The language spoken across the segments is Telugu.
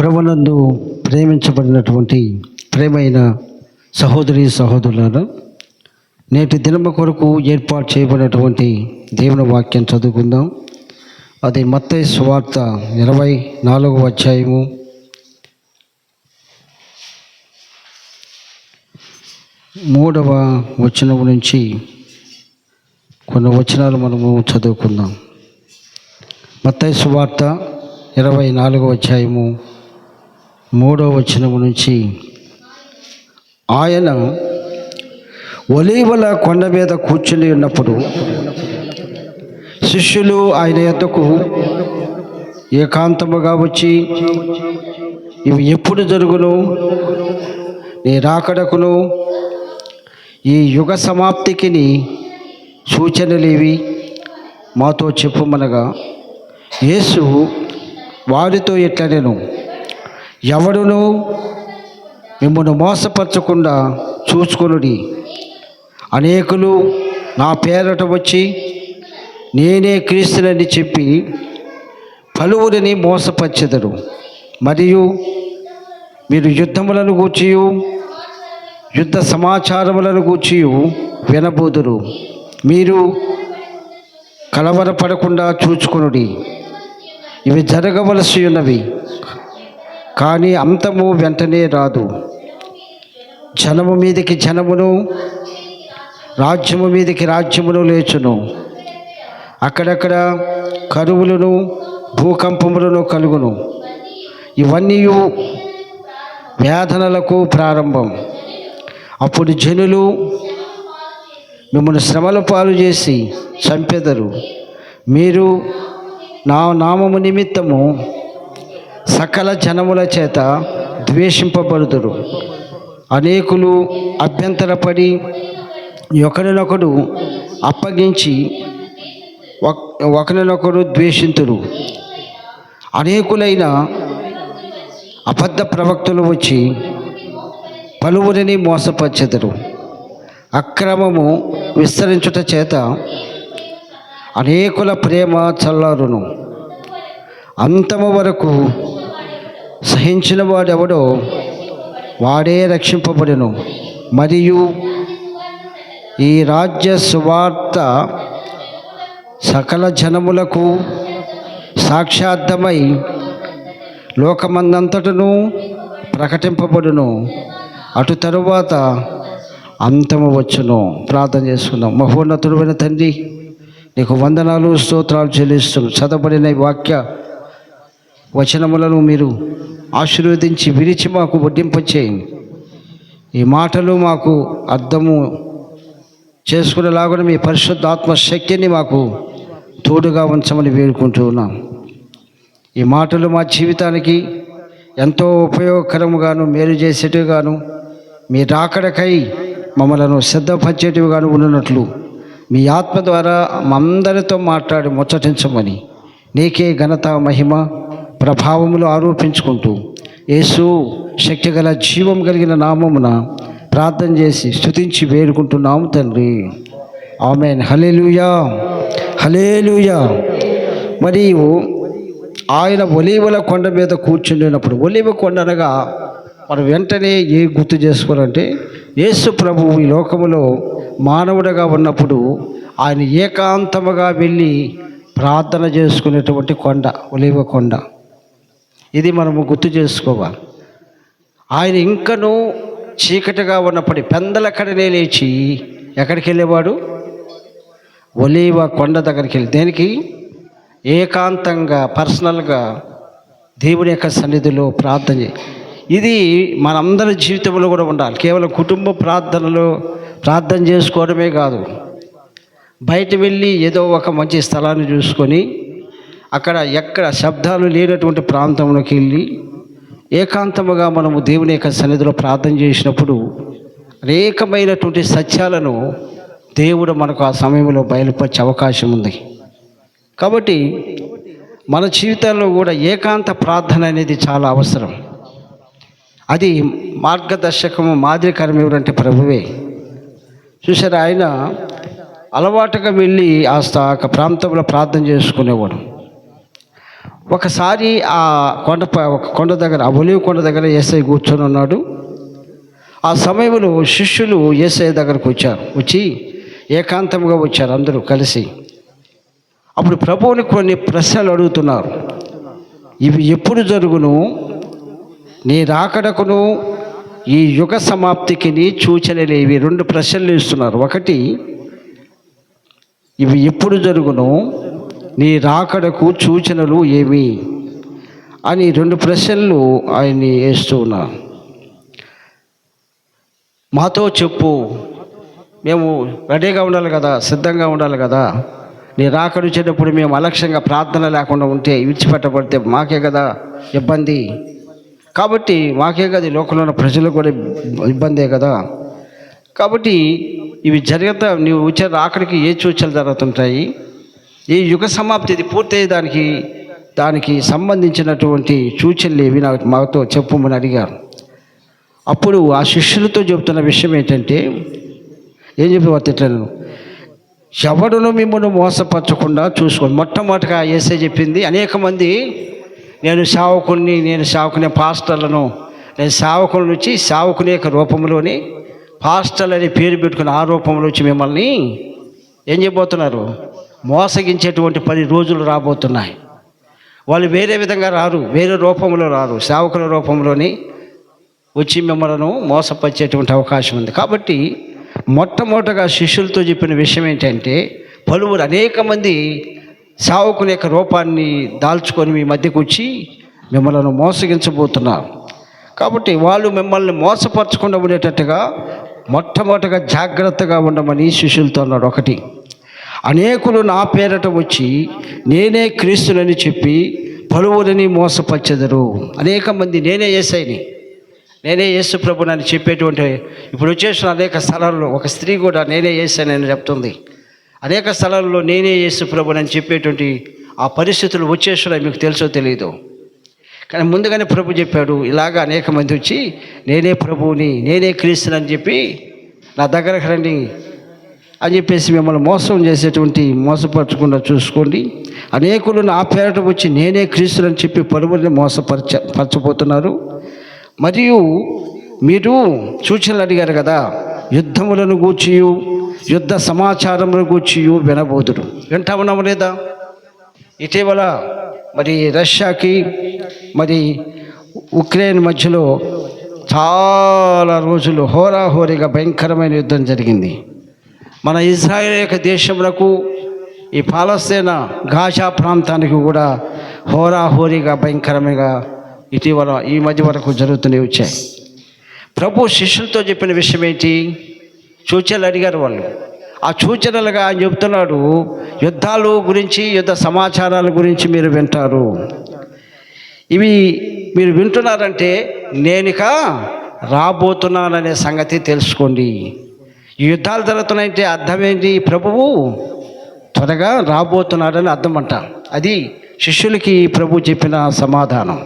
ప్రభునందు ప్రేమించబడినటువంటి ప్రేమైన సహోదరి సహోదరులారా, నేటి దినము కొరకు ఏర్పాటు చేయబడినటువంటి దేవుని వాక్యం చదువుకుందాం. అది మత్తయి సువార్త 24వ అధ్యాయము 3వ వచనం నుంచి కొన్ని వచనాలు మనము చదువుకుందాం. మత్తయి సువార్త 24వ అధ్యాయము 3వ వచనం నుంచి, ఆయన ఒలీవల కొండ మీద కూర్చుని ఉన్నప్పుడు శిష్యులు ఆయన యొద్దకు ఏకాంతముగా వచ్చి, ఇవి ఎప్పుడు జరుగును, నీ రాకడకును ఈ యుగ సమాప్తికి సూచనలేవి మాతో చెప్పుమనగా, యేసు వారితో ఇట్లనెను, ఎవడును మిమ్మల్ని మోసపరచకుండా చూసుకొనుడి. అనేకులు నా పేరట వచ్చి నేనే క్రీస్తునని చెప్పి పలువురిని మోసపరచెదరు. మరియు మీరు యుద్ధములను గూర్చియు యుద్ధ సమాచారములను గూర్చియు వినబోదురు. మీరు కలవరపడకుండా చూచుకొనుడి. ఇవి జరగవలసి ఉన్నవి, కానీ అంతము వెంటనే రాదు. జనము మీదకి జనమును, రాజ్యము మీదకి రాజ్యమును లేచును. అక్కడక్కడ కరువులను భూకంపములను కలుగును. ఇవన్నీ వేదనలకు ప్రారంభం. అప్పుడు జనులు మిమ్మల్ని శ్రమల పాలు చేసి చంపెదరు. మీరు నా నామము నిమిత్తము సకల జనముల చేత ద్వేషింపబడుదురు. అనేకులు అభ్యంతరపడి ఒకరినొకడు అప్పగించి ఒకరినొకడు ద్వేషింతురు. అనేకులైన అబద్ధ ప్రవక్తలు వచ్చి పలువురిని మోసపరచెదరు. అక్రమము విస్తరించుట చేత అనేకుల ప్రేమ చల్లారును. అంతము వరకు సహించిన వాడెవడో వాడే రక్షింపబడును. మరియు ఈ రాజ్య సువార్త సకల జనములకు సాక్షార్థమై లోకమందంతటను ప్రకటింపబడును. అటు తరువాత అంతము వచ్చును. ప్రార్థన చేసుకుందాం. మహోన్నతుడైన తండ్రి, నీకు వందనాలు, స్తోత్రాలు చెల్లిస్తున్నాం. చదవబడిన వాక్య వచనములను మీరు ఆశీర్వదించి విరిచి మాకు వడ్డింపచేయండి. ఈ మాటలు మాకు అర్థము చేసుకునేలాగా మీ పరిశుద్ధాత్మ శక్తిని మాకు తోడుగా ఉంచమని వేడుకుంటూ ఉన్నాం. ఈ మాటలు మా జీవితానికి ఎంతో ఉపయోగకరముగాను, మేలు చేసేటివిగాను, మీ రాకడకై మమ్మలను సిద్ధపరిచేటివిగాను ఉన్నట్లు మీ ఆత్మ ద్వారా అందరితో మాట్లాడి ముచ్చటించమని నీకే ఘనత, మహిమ, ప్రభావములు ఆరోపించుకుంటూ యేసు శక్తిగల జీవం కలిగిన నామమున ప్రార్థన చేసి స్తుతించి వేడుకుంటున్నాము తండ్రి. ఆమేన్. హల్లెలూయా, హల్లెలూయా. మరియు ఆయన ఒలీవల కొండ మీద కూర్చుండినప్పుడు, ఒలీవ కొండ అనగా మనం వెంటనే ఏ గుర్తు చేసుకోవాలంటే, యేసు ప్రభువు ఈ లోకములో మానవుడిగా ఉన్నప్పుడు ఆయన ఏకాంతముగా వెళ్ళి ప్రార్థన చేసుకునేటువంటి కొండ ఒలీవ కొండ. ఇది మనము గుర్తు చేసుకోవాలి. ఆయన ఇంకనూ చీకటిగా ఉన్నప్పటి పెందలక్కడనే లేచి ఎక్కడికి వెళ్ళేవాడు? ఒలీవ కొండ దగ్గరికి వెళ్ళి, దేనికి? ఏకాంతంగా, పర్సనల్గా దేవుని యొక్క సన్నిధిలో ప్రార్థన. ఇది మనందరి జీవితంలో కూడా ఉండాలి. కేవలం కుటుంబ ప్రార్థనలో ప్రార్థన చేసుకోవడమే కాదు, బయట వెళ్ళి ఏదో ఒక మంచి స్థలాన్ని చూసుకొని అక్కడ ఎక్కడ శబ్దాలు లేనటువంటి ప్రాంతంలోకి వెళ్ళి ఏకాంతముగా మనము దేవుని యొక్క సన్నిధిలో ప్రార్థన చేసినప్పుడు అనేకమైనటువంటి సత్యాలను దేవుడు మనకు ఆ సమయంలో బయలుపరిచే అవకాశం ఉంది. కాబట్టి మన జీవితాల్లో కూడా ఏకాంత ప్రార్థన అనేది చాలా అవసరం. అది మార్గదర్శకము, మాదిరికరం ఎవరంటే ప్రభువే. చూసారా, ఆయన అలవాటుగా వెళ్ళి ఆ ప్రాంతంలో ప్రార్థన చేసుకునేవాడు. ఒకసారి ఆ ఒక కొండ దగ్గర, ఆ ఒలీవ కొండ దగ్గర యేసయ్య కూర్చొని ఉన్నాడు. ఆ సమయంలో శిష్యులు యేసయ్య దగ్గరకు వచ్చి ఏకాంతంగా వచ్చారు అందరూ కలిసి. అప్పుడు ప్రభువుని కొన్ని ప్రశ్నలు అడుగుతున్నారు. ఇవి ఎప్పుడు జరుగును, నీ రాకడకును ఈ యుగ సమాప్తికి నీ సూచనలు ఇవి? రెండు ప్రశ్నలు ఇస్తున్నారు. ఒకటి, ఇవి ఎప్పుడు జరుగును, నీ రాకడకు సూచనలు ఏమి అని రెండు ప్రశ్నలు ఆయన్ని వేస్తూ ఉన్నారు. మాతో చెప్పు, మేము రెడీగా ఉండాలి కదా, సిద్ధంగా ఉండాలి కదా. నీ రాకడ వచ్చేటప్పుడు మేము అలక్ష్యంగా ప్రార్థన లేకుండా ఉంటే, విడిచిపెట్టబడితే మాకే కదా ఇబ్బంది. కాబట్టి మాకే కదా, లోకంలో ఉన్న ప్రజలకు కూడా ఇబ్బందే కదా. కాబట్టి ఇవి జరుగుతా, నీవు వచ్చే రాకడికి ఏ సూచనలు జరుగుతుంటాయి, ఈ యుగ సమాప్తి ఇది పూర్తయ్యే దానికి సంబంధించినటువంటి సూచనలు ఏవి మాతో చెప్పమని అడిగారు. అప్పుడు ఆ శిష్యులతో చెబుతున్న విషయం ఏంటంటే, ఏం చెప్పి ఎవడును మిమ్మల్ని మోసపరచకుండా చూసుకోండి. మొట్టమొదటిగా యేసయ్య చెప్పింది, అనేక మంది నేను సేవకుని పాస్టర్లను, నేను సేవకుల నుంచి సేవకుని యొక్క రూపంలోని పాస్టర్లు అనే పేరు పెట్టుకుని ఆ రూపంలో వచ్చి మిమ్మల్ని ఏం చేయబోతున్నారు, మోసగించేటువంటి 10 రోజులు రాబోతున్నాయి. వాళ్ళు వేరే విధంగా రారు, వేరే రూపంలో రారు, సేవకుల రూపంలోని వచ్చి మిమ్మల్ని మోసపరిచేటువంటి అవకాశం ఉంది. కాబట్టి మొట్టమొదటగా శిష్యులతో చెప్పిన విషయం ఏంటంటే, పలువురు అనేక మంది సేవకుని యొక్క రూపాన్ని దాల్చుకొని మీ మధ్యకు వచ్చి మిమ్మల్ని మోసగించబోతున్నారు. కాబట్టి వాళ్ళు మిమ్మల్ని మోసపరచకుండా ఉండేటట్టుగా మొట్టమొదటిగా జాగ్రత్తగా ఉండమని శిష్యులతో అన్నాడు. ఒకటి, అనేకులు నా పేరట వచ్చి నేనే క్రీస్తునని చెప్పి పలువురిని మోసపరచెదరు. అనేక మంది నేనే యేసయ్యని, నేనే యేసు ప్రభునని చెప్పేటువంటి, ఇప్పుడు వచ్చేసిన అనేక స్థలాల్లో ఒక స్త్రీ కూడా నేనే యేసయ్యనని చెప్తుంది. అనేక స్థలాల్లో నేనే యేసు ప్రభునని చెప్పేటువంటి ఆ పరిస్థితులు వచ్చేస్తున్నాయి. మీకు తెలుసో తెలియదు, కానీ ముందుగానే ప్రభు చెప్పాడు, ఇలాగ అనేక మంది వచ్చి నేనే ప్రభువుని, నేనే క్రీస్తునని చెప్పి నా దగ్గరకు రండి అని చెప్పేసి మిమ్మల్ని మోసం చేసేటువంటి, మోసపరచకుండా చూసుకోండి. అనేకులు నా పేరట వచ్చి నేనే క్రీస్తునని చెప్పి పలువురిని పరచబోతున్నారు. మరియు మీరు సూచనలు అడిగారు కదా, యుద్ధములను గూర్చియు యుద్ధ సమాచారములను గూర్చియు వినబోదురు. వింటా ఉన్నాము లేదా? ఇటీవల మరి రష్యాకి మరి ఉక్రెయిన్ మధ్యలో చాలా రోజులు హోరాహోరీగా భయంకరమైన యుద్ధం జరిగింది. మన ఇజ్రాయేల్ యొక్క దేశములకు ఈ పాలస్తీనా గాజా ప్రాంతానికి కూడా హోరాహోరీగా భయంకరంగా ఇటీవల ఈ మధ్య వరకు జరుగుతూనే వచ్చాయి. ప్రభు శిష్యులతో చెప్పిన విషయం ఏంటి? సూచనలు అడిగారు వాళ్ళు. ఆ సూచనలుగా ఆయన చెప్తున్నాడు, యుద్ధాలు గురించి, యుద్ధ సమాచారాల గురించి మీరు వింటారు. ఇవి మీరు వింటున్నారంటే నేనిక రాబోతున్నాననే సంగతి తెలుసుకోండి. ఈ యుద్ధాలు జరుగుతున్నాయంటే అర్థం ఏంటి? ప్రభువు త్వరగా రాబోతున్నాడని అర్థం అంట. అది శిష్యులకి ప్రభు చెప్పిన సమాధానం.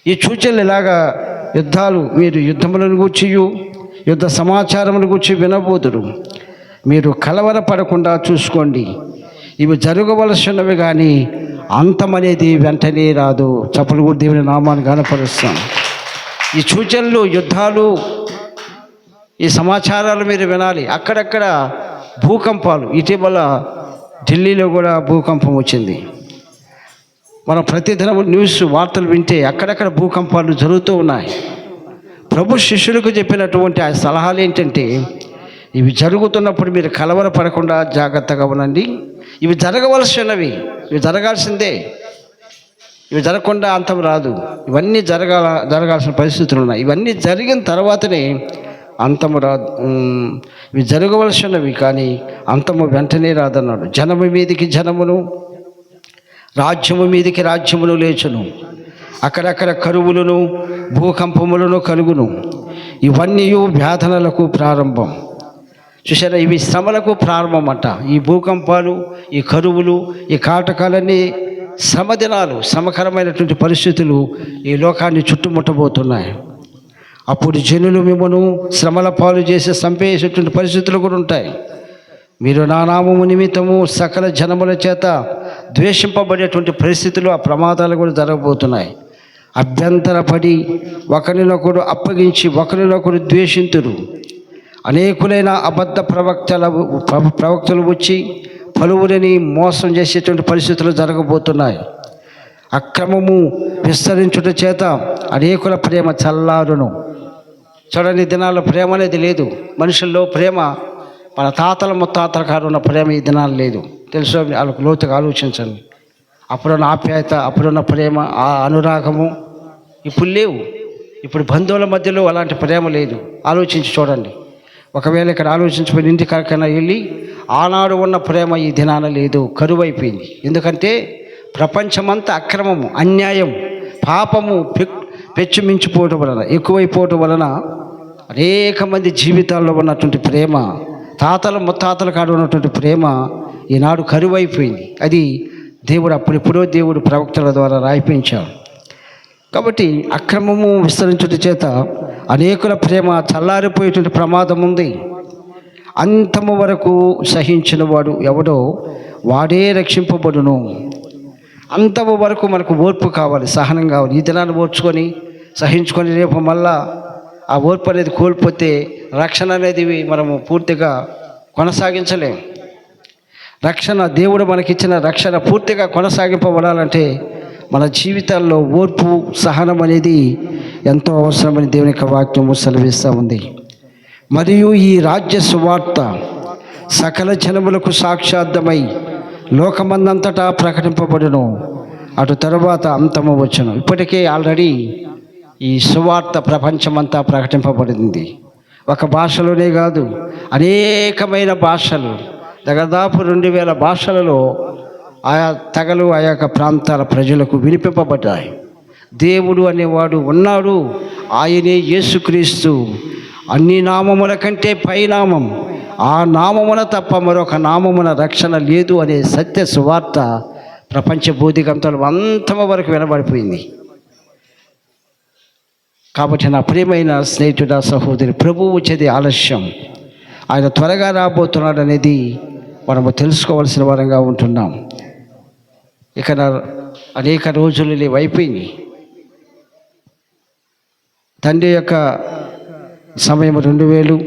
ఈ సూచనలు ఇలాగా, యుద్ధాలు, మీరు యుద్ధములను గూర్చియు యుద్ధ సమాచారములను గూర్చి వినబోదురు. మీరు కలవరపడకుండా చూసుకోండి. ఇవి జరగవలసినవి కానీ అంతం అనేది వెంటనే రాదు. చప్పలు కూడా దేవుని నామాన్ని గణపరుస్తాం. ఈ సూచనలు, యుద్ధాలు, ఈ సమాచారాలు మీరు వినాలి. అక్కడక్కడ భూకంపాలు, ఇటీవల ఢిల్లీలో కూడా భూకంపం వచ్చింది. మనం ప్రతిదినం న్యూస్ వార్తలు వింటే అక్కడక్కడ భూకంపాలు జరుగుతూ ఉన్నాయి. ప్రభు శిష్యులకు చెప్పినటువంటి ఆ సలహాలు ఏంటంటే, ఇవి జరుగుతున్నప్పుడు మీరు కలవరపడకుండా జాగ్రత్తగా ఉండండి. ఇవి జరగవలసినవి, ఇవి జరగాల్సిందే. ఇవి జరగకుండా అంతం రాదు. ఇవన్నీ జరగాల్సిన పరిస్థితులు ఉన్నాయి. ఇవన్నీ జరిగిన తర్వాతనే అంతము రాదు. ఇవి జరగవలసినవి కానీ అంతము వెంటనే రాదన్నాడు. జనము మీదికి జనమును, రాజ్యము మీదికి రాజ్యమును లేచును. అక్కడక్కడ కరువులను, భూకంపములను కలుగును. ఇవన్నీ వేదనలకు ప్రారంభం. చూసారా, ఇవి శ్రమలకు ప్రారంభం అంట. ఈ భూకంపాలు, ఈ కరువులు, ఈ కాటకాలన్నీ శ్రమ దినాలు, శ్రమకరమైనటువంటి పరిస్థితులు ఈ లోకాన్ని చుట్టుముట్టబోతున్నాయి. అప్పుడు జనులు మిమ్మను శ్రమల పాలు చేసి చంపేసేటువంటి పరిస్థితులు కూడా ఉంటాయి. మీరు నా నామము నిమిత్తము సకల జనముల చేత ద్వేషింపబడేటువంటి పరిస్థితులు, ఆ ప్రమాదాలు కూడా జరగబోతున్నాయి. అభ్యంతరపడి ఒకరినొకరు అప్పగించి ఒకరినొకరు ద్వేషింతురు. అనేకులైన అబద్ధ ప్రవక్తలు వచ్చి పలువురిని మోసం చేసేటువంటి పరిస్థితులు జరగబోతున్నాయి. అక్రమము విస్తరించుట చేత అనేకుల ప్రేమ చల్లారును. చూడండి, దినాల్లో ప్రేమ అనేది లేదు మనుషుల్లో. ప్రేమ మన తాతల ముత్తాతల కారు ఉన్న ప్రేమ ఈ దినాలు లేదు. తెలుసు, వాళ్ళకు లోతుగా ఆలోచించండి. అప్పుడున్న ఆప్యాయత, అప్పుడున్న ప్రేమ, ఆ అనురాగము ఇప్పుడు లేవు. ఇప్పుడు బంధువుల మధ్యలో అలాంటి ప్రేమ లేదు. ఆలోచించి చూడండి. ఒకవేళ ఇక్కడ ఆలోచించుకొని ఇంటికైనా వెళ్ళి ఆనాడు ఉన్న ప్రేమ ఈ దినాన లేదు, కరువైపోయింది. ఎందుకంటే ప్రపంచమంతా అక్రమము, అన్యాయం, పాపము పెచ్చుమించిపోవటం వలన, ఎక్కువైపోవటం వలన అనేక మంది జీవితాల్లో ఉన్నటువంటి ప్రేమ, తాతల ముత్తాతల కాడ ఉన్నటువంటి ప్రేమ ఈనాడు కరువైపోయింది. అది దేవుడు అప్పుడెప్పుడో దేవుడు ప్రవక్తల ద్వారా రాయిపించాడు. కాబట్టి అక్రమము విస్తరించుట చేత అనేకుల ప్రేమ చల్లారిపోయేటువంటి ప్రమాదం ఉంది. అంతము వరకు సహించిన వాడు ఎవడో వాడే రక్షింపబడును. అంతము వరకు మనకు ఓర్పు కావాలి, సహనం కావాలి. ఈ దినాన్ని ఓర్చుకొని సహించుకొని రేపు మళ్ళా ఆ ఓర్పు అనేది కోల్పోతే రక్షణ అనేది మనము పూర్తిగా కొనసాగించలేము. రక్షణ, దేవుడు మనకిచ్చిన రక్షణ పూర్తిగా కొనసాగింపబడాలంటే మన జీవితాల్లో ఓర్పు, సహనం అనేది ఎంతో అవసరమని దేవుని యొక్క వాక్యము సెలవిస్తూ ఉంది. మరియు ఈ రాజ్య సువార్త సకల జనములకు సాక్షార్థమై లోకమందంతటా ప్రకటింపబడును. అటు తరువాత అంతము వచ్చును. ఇప్పటికే ఆల్రెడీ ఈ సువార్త ప్రపంచమంతా ప్రకటింపబడింది. ఒక భాషలోనే కాదు, అనేకమైన భాషలు, దాదాపు 2000 భాషలలో ఆయా తెగలు, ఆయా ప్రాంతాల ప్రజలకు వినిపింపబడ్డాయి. దేవుడు అనేవాడు ఉన్నాడు, ఆయనే యేసుక్రీస్తు. అన్ని నామముల కంటే పైనామం, ఆ నామమున తప్ప మరొక నామమున రక్షణ లేదు అనే సత్య సువార్త ప్రపంచ బోధికంతలు అంతమ వరకు వినబడిపోయింది. కాబట్టి నా ప్రియమైన స్నేహితుడా, సహోదరి, ప్రభువు వచ్చేది ఆలస్యం, ఆయన త్వరగా రాబోతున్నాడు అనేది మనము తెలుసుకోవాల్సిన వారంగా ఉంటున్నాం. ఇక అనేక రోజులు అయిపోయింది. తండ్రి యొక్క సమయం 2000,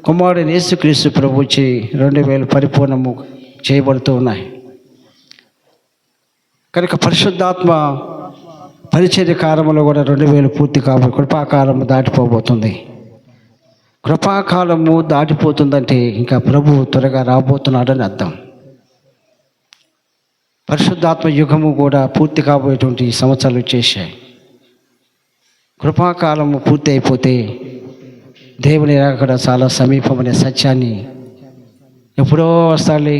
కుమారుడు యేసుక్రీస్తు ప్రభు వచ్చి 2000 పరిపూర్ణము చేయబడుతూ ఉన్నాయి. కనుక పరిశుద్ధాత్మ పరిచర్య కాలంలో కూడా 2000 పూర్తి కాబట్టి కృపాకాలము దాటిపోబోతుంది. కృపాకాలము దాటిపోతుందంటే ఇంకా ప్రభు త్వరగా రాబోతున్నాడని అర్థం. పరిశుద్ధాత్మ యుగము కూడా పూర్తి కాబోయేటువంటి సంవత్సరాలు వచ్చేసాయి. కృపాకాలము పూర్తి అయిపోతే దేవుని రాకడ చాలా సమీపమనే సత్యాన్ని ఎప్పుడో వస్తాయి,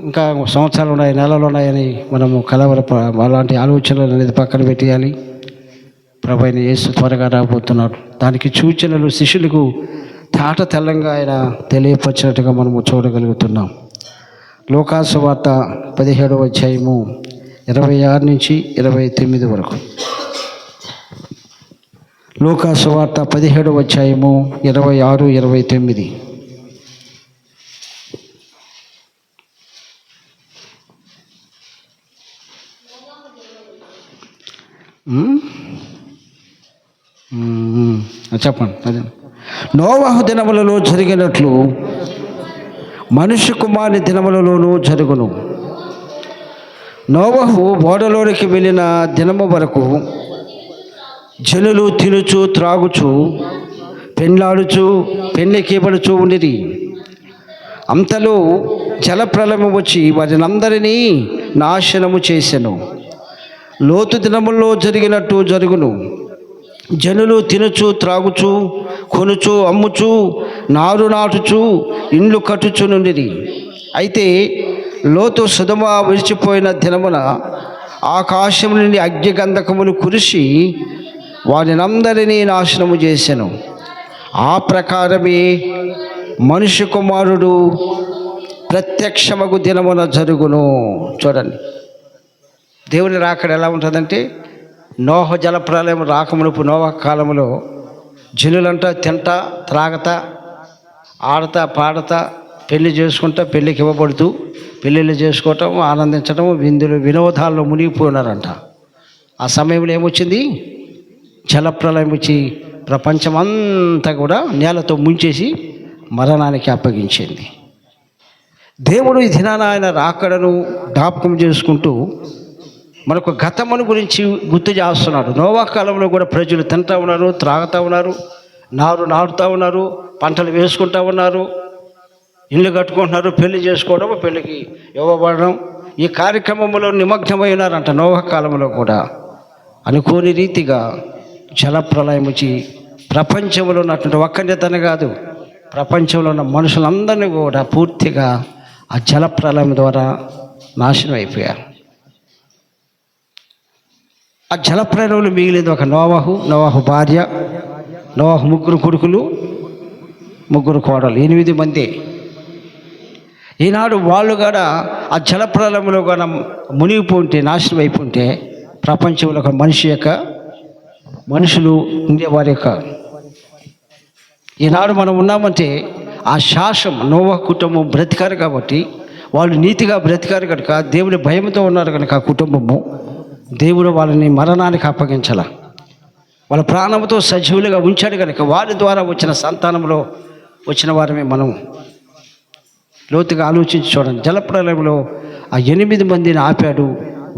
ఇంకా సంవత్సరాలు ఉన్నాయి, నెలలు ఉన్నాయని మనము అలాంటి ఆలోచనలు అనేది పక్కన పెట్టేయాలి. ప్రభువైన యేసు త్వరగా రాబోతున్నాడు. దానికి సూచనలు శిష్యులకు తాట తెల్లంగా ఆయన తెలియపరిచినట్టుగా మనము చూడగలుగుతున్నాం. లోకాసు సువార్త 17వ అధ్యాయము 26 నుంచి 29 వరకు. లోకాసు సువార్త 17వ అధ్యాయము 26, 29. చెప్పండి. అదే నోవహు దినములలో జరిగినట్లు మనుష్య కుమారుని దినములలోనూ జరుగును. నోవహు ఓడలోనికి వెళ్ళిన దినము వరకు జనులు తినుచు, త్రాగుచు, పెండ్లాడుచు, పెళ్ళికీబడుచు ఉండిరి. అంతలో జలప్రలయము వచ్చి వారినందరినీ నాశనము చేసెను. లోతు దినముల్లో జరిగినట్టు జరుగును. జనులు తినుచు, త్రాగుచు, కొనుచు, అమ్ముచు, నారు నాటుచు, ఇండ్లు కట్టుచు నుండిరి. అయితే లోతు సుధమ విడిచిపోయిన దినమున ఆకాశం నుండి అగ్నిగంధకములు కురిసి వారినందరినీ నాశనము చేసెను. ఆ ప్రకారమే మనుష్య కుమారుడు ప్రత్యక్షమగు దినమున జరుగును. చూడండి, దేవుని రాకడ ఎలా ఉంటుందంటే, నోహ జలప్రలయం రాకమునుపు నోవహు కాలంలో జనులంతా తింటా, త్రాగతా, ఆడతా పాడతా పెళ్లి చేసుకుంటా, పెళ్ళికి ఇవ్వబడుతూ పెళ్ళిళ్ళు చేసుకోవటం, ఆనందించడం, విందులు వినోదాల్లో మునిగిపోయినారంట. ఆ సమయంలో ఏమొచ్చింది? జలప్రలయం వచ్చి ప్రపంచమంతా కూడా నేలతో ముంచేసి మరణానికి అప్పగించింది. దేవుడు ఈ దినాన ఆయన రాకడను జ్ఞాపకం చేసుకుంటూ మనకు గతమును గురించి గుర్తు చేస్తున్నాడు. నోవా కాలంలో కూడా ప్రజలు తింటూ ఉన్నారు, త్రాగుతూ ఉన్నారు, నాటుతూ ఉన్నారు, పంటలు వేసుకుంటూ ఉన్నారు, ఇల్లు కట్టుకుంటున్నారు, పెళ్లి చేసుకోవడం, పెళ్ళికి ఇవ్వబడడం, ఈ కార్యక్రమంలో నిమగ్నమై ఉన్నారంట. నోవా కాలంలో కూడా అనుకోని రీతిగా జలప్రలయం వచ్చి ప్రపంచంలో ఉన్నటువంటి ఒక్కరితనే కాదు, ప్రపంచంలో ఉన్న మనుషులందరినీ కూడా పూర్తిగా ఆ జలప్రలయం ద్వారా నాశనం అయిపోయారు. ఆ జలప్రలయంలో మిగిలింది ఒక నోవాహు భార్య, నోవాహు 3 కొడుకులు, 3 కోడలు, 8 మంది. ఈనాడు వాళ్ళు కూడా ఆ జలప్రలయంలో కూడా మునిగిపోంటే, నాశనం అయిపోతే ప్రపంచంలో ఒక మనుషులు ఉండేవారి యొక్క ఈనాడు మనం ఉన్నామంటే ఆ శాసం నోవాహు కుటుంబం బ్రతికారు కాబట్టి, వాళ్ళు నీతిగా బ్రతికారు కనుక, దేవుని భయంతో ఉన్నారు కనుక ఆ కుటుంబము దేవుడు వాళ్ళని మరణానికి అప్పగించాల, వాళ్ళ ప్రాణంతో సజీవులుగా ఉంచాడు కనుక వారి ద్వారా వచ్చిన సంతానంలో వచ్చిన వారమే మనం. లోతుగా ఆలోచించి చూడండి. జలప్రలయంలో ఆ 8 మందిని ఆపాడు,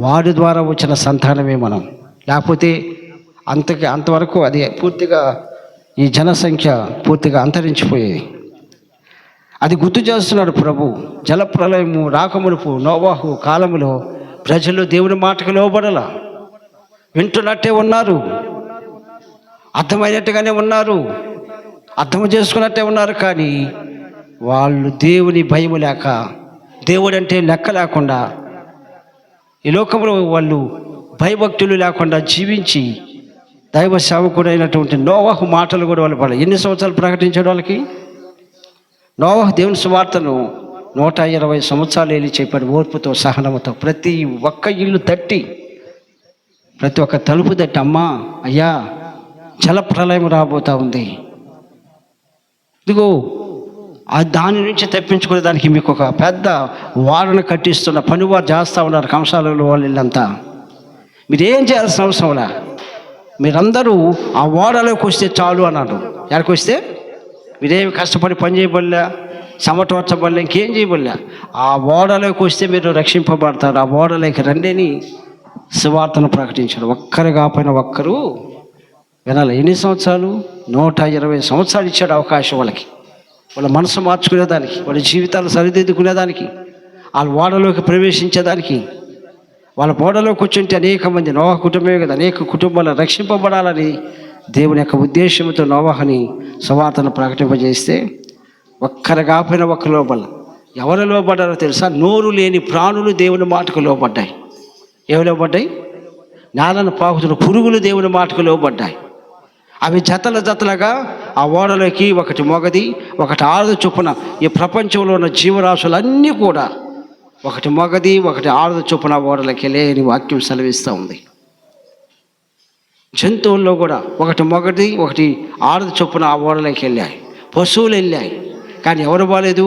వారి ద్వారా వచ్చిన సంతానమే మనం. లేకపోతే అంతవరకు అది పూర్తిగా ఈ జనసంఖ్య పూర్తిగా అంతరించిపోయేది. అది గుర్తు చేస్తున్నాడు ప్రభు. జలప్రలయము రాకమునుపు నోవాహు కాలములో ప్రజలు దేవుని మాటకు లోబడల, వింటున్నట్టే ఉన్నారు, అర్థమైనట్టుగానే ఉన్నారు, అర్థం చేసుకున్నట్టే ఉన్నారు. కానీ వాళ్ళు దేవుని భయము లేక, దేవుడు అంటే లెక్క లేకుండా, ఈ లోకంలో వాళ్ళు భయభక్తులు లేకుండా జీవించి దైవ సేవకుడు అయినటువంటి నోవాహు మాటలు కూడా వాళ్ళు పడాలి. ఎన్ని సంవత్సరాలు ప్రకటించాడు వాళ్ళకి? నోవాహు దేవుని సువార్తను 120 సంవత్సరాలు వెళ్ళి చెప్పాడు, ఓర్పుతో సహనముతో. ప్రతి ఒక్క ఇల్లు తట్టి, ప్రతి ఒక్క తలుపు తట్టి, అమ్మా అయ్యా జలప్రలయం రాబోతూ ఉంది, ఇదిగో దాని నుంచి తప్పించుకునే దానికి మీకు ఒక పెద్ద వాడను కట్టిస్తున్న పనివారు చేస్తూ ఉన్నారు కంసాలలో వాళ్ళు ఇల్లంతా. మీరేం చేయాల్సిన అవసరంలా, మీరందరూ ఆ ఓడలోకి వస్తే చాలు అన్నాడు. ఎక్కడికి వస్తే? మీరేమి కష్టపడి పని చేయబడలే, సమటవచ్చబడలే, ఇంకేం చేయబడలే. ఆ ఓడలోకి వస్తే మీరు రక్షింపబడతారు. ఆ ఓడలోకి రండి అని సువార్తను ప్రకటించాడు. ఒక్కరు కాకపోయినా ఒక్కరు వినాలి. ఎన్ని సంవత్సరాలు? 120 సంవత్సరాలు ఇచ్చాడు అవకాశం వాళ్ళకి, వాళ్ళ మనసు మార్చుకునేదానికి, వాళ్ళ జీవితాలు సరిదిద్దుకునేదానికి, వాళ్ళ ఓడలోకి ప్రవేశించేదానికి. వాళ్ళ ఓడలోకి వచ్చి అనేక మంది, నోవాహు కుటుంబమే కదా, అనేక కుటుంబాలు రక్షింపబడాలని దేవుని యొక్క ఉద్దేశంతో నోవాహుని సువార్తను ప్రకటింపజేస్తే ఒక్కరు కాకపోయినా ఒక్కరు లోబడాల. ఎవరు లోబడ్డారో తెలుసా? నోరు లేని ప్రాణులు దేవుని మాటకు లోబడ్డాయి. ఏమి లోబడ్డాయి? నేలను పాకుతున్న పురుగులు దేవుని మాటకు లోబడ్డాయి. అవి జతలుగా ఆ ఓడలోకి, ఒకటి మొగది ఒకటి ఆడది చొప్పున, ఈ ప్రపంచంలో ఉన్న జీవరాశులన్నీ కూడా ఒకటి మొగది ఒకటి ఆడది చొప్పున ఓడలోకి వెళ్ళని వాక్యం సెలవిస్తూ ఉంది. జంతువుల్లో కూడా ఒకటి మొగది ఒకటి ఆడది చొప్పున ఆ ఓడలోకి వెళ్ళాయి. పశువులు వెళ్ళాయి, కానీ ఎవరు బాలేదు.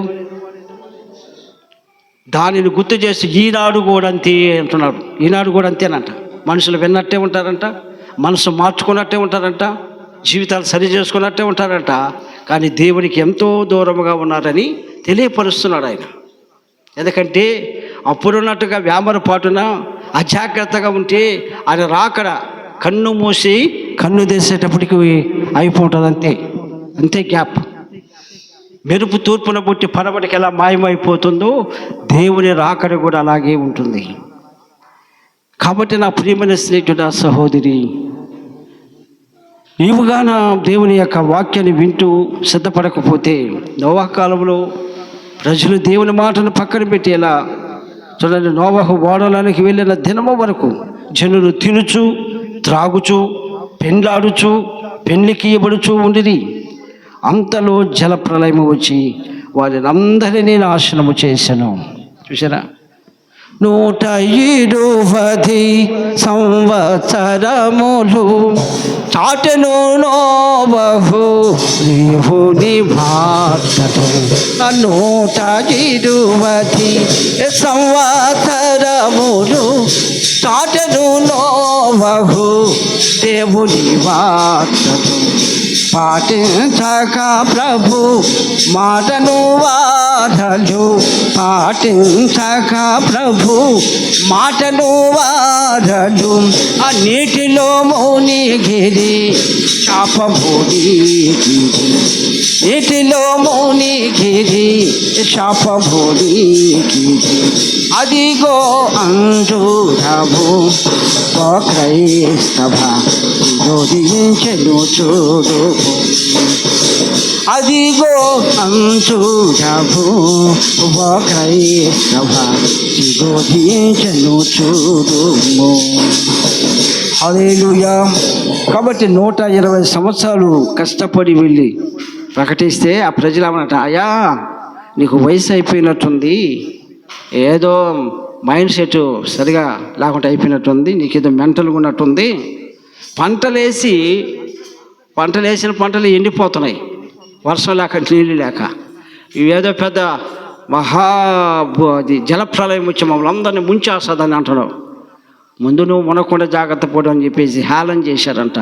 దానిని గుర్తు చేసి ఈనాడు కూడా అంతే అంటున్నాడు. ఈనాడు కూడా అంతేనంట. మనుషులు విన్నట్టే ఉంటారంట, మనసు మార్చుకున్నట్టే ఉంటారంట, జీవితాలు సరి చేసుకున్నట్టే ఉంటారంట. కానీ దేవునికి ఎంతో దూరముగా ఉన్నారని తెలియపరుస్తున్నాడు ఆయన. ఎందుకంటే అప్పుడున్నట్టుగా వ్యామరపాటున అజాగ్రత్తగా ఉంటే ఆయన రాకడ కన్ను మూసి కన్ను తెసేటప్పటికి అయిపోతుంది. అంతే గ్యాప్. మెరుపు తూర్పున పుట్టి పడబడికి ఎలా మాయమైపోతుందో దేవుని రాకడ కూడా అలాగే ఉంటుంది. కాబట్టి నా ప్రియమైన స్నేహితుడా, సహోదరి, నీవుగాన దేవుని యొక్క వాక్యాన్ని వింటూ సిద్ధపడకపోతే నోవాహు కాలంలో ప్రజలు దేవుని మాటను పక్కన పెట్టేలా చూడండి. నోవాహు ఓడలోనికి వెళ్ళిన దినము వరకు జనులు తినుచు త్రాగుచు పెండ్లాడుచు పెళ్లికి ఇవ్వబడుచు ఉండిరి. అంతలో జలప్రలయము వచ్చి వారిని అందరినీ నాశనము చేశాను. చూసారా? 120 సంవత్సరములు చాటెను నోవహు దేవుని మాటలు. 120 సంవత్సరములు చాటెను నోవహు దేవుని మాటలు. పాటించక ప్రభు మాటను వారలు, పాటించక ప్రభు మాటను వారలు. ఆ నీటిలో మునిగిరి శాపభూడిగిరి, నీటిలో మునిగిరి శాపభూడిగిరి. అదిగో అంజూరము ఓ క్రైస్తవ జోడించెను చూడు, అదిగో అంజూరము ఓ క్రైస్తవ జోడించెను చూడుము. హల్లెలూయా. కాబట్టి 120 సంవత్సరాలు కష్టపడి వెళ్ళి ప్రకటిస్తే ఆ ప్రజలు ఏమన్నట, అయ్యా నీకు వయసు అయిపోయినట్టుంది, ఏదో మైండ్ సెట్ సరిగా లేకుండా అయిపోయినట్టుంది, నీకేదో మెంటల్గా ఉన్నట్టుంది. పంటలేసిన పంటలు ఎండిపోతున్నాయి వర్షం లేక నీళ్ళు లేక. ఇవేదో పెద్ద జలప్రలయం వచ్చి మమ్మల్ని అందరినీ ముంచేస్తుందని అంటున్నావు. ముందు నువ్వు మునకుండా జాగ్రత్త పోవడం అని చెప్పేసి హేళన చేశారంట.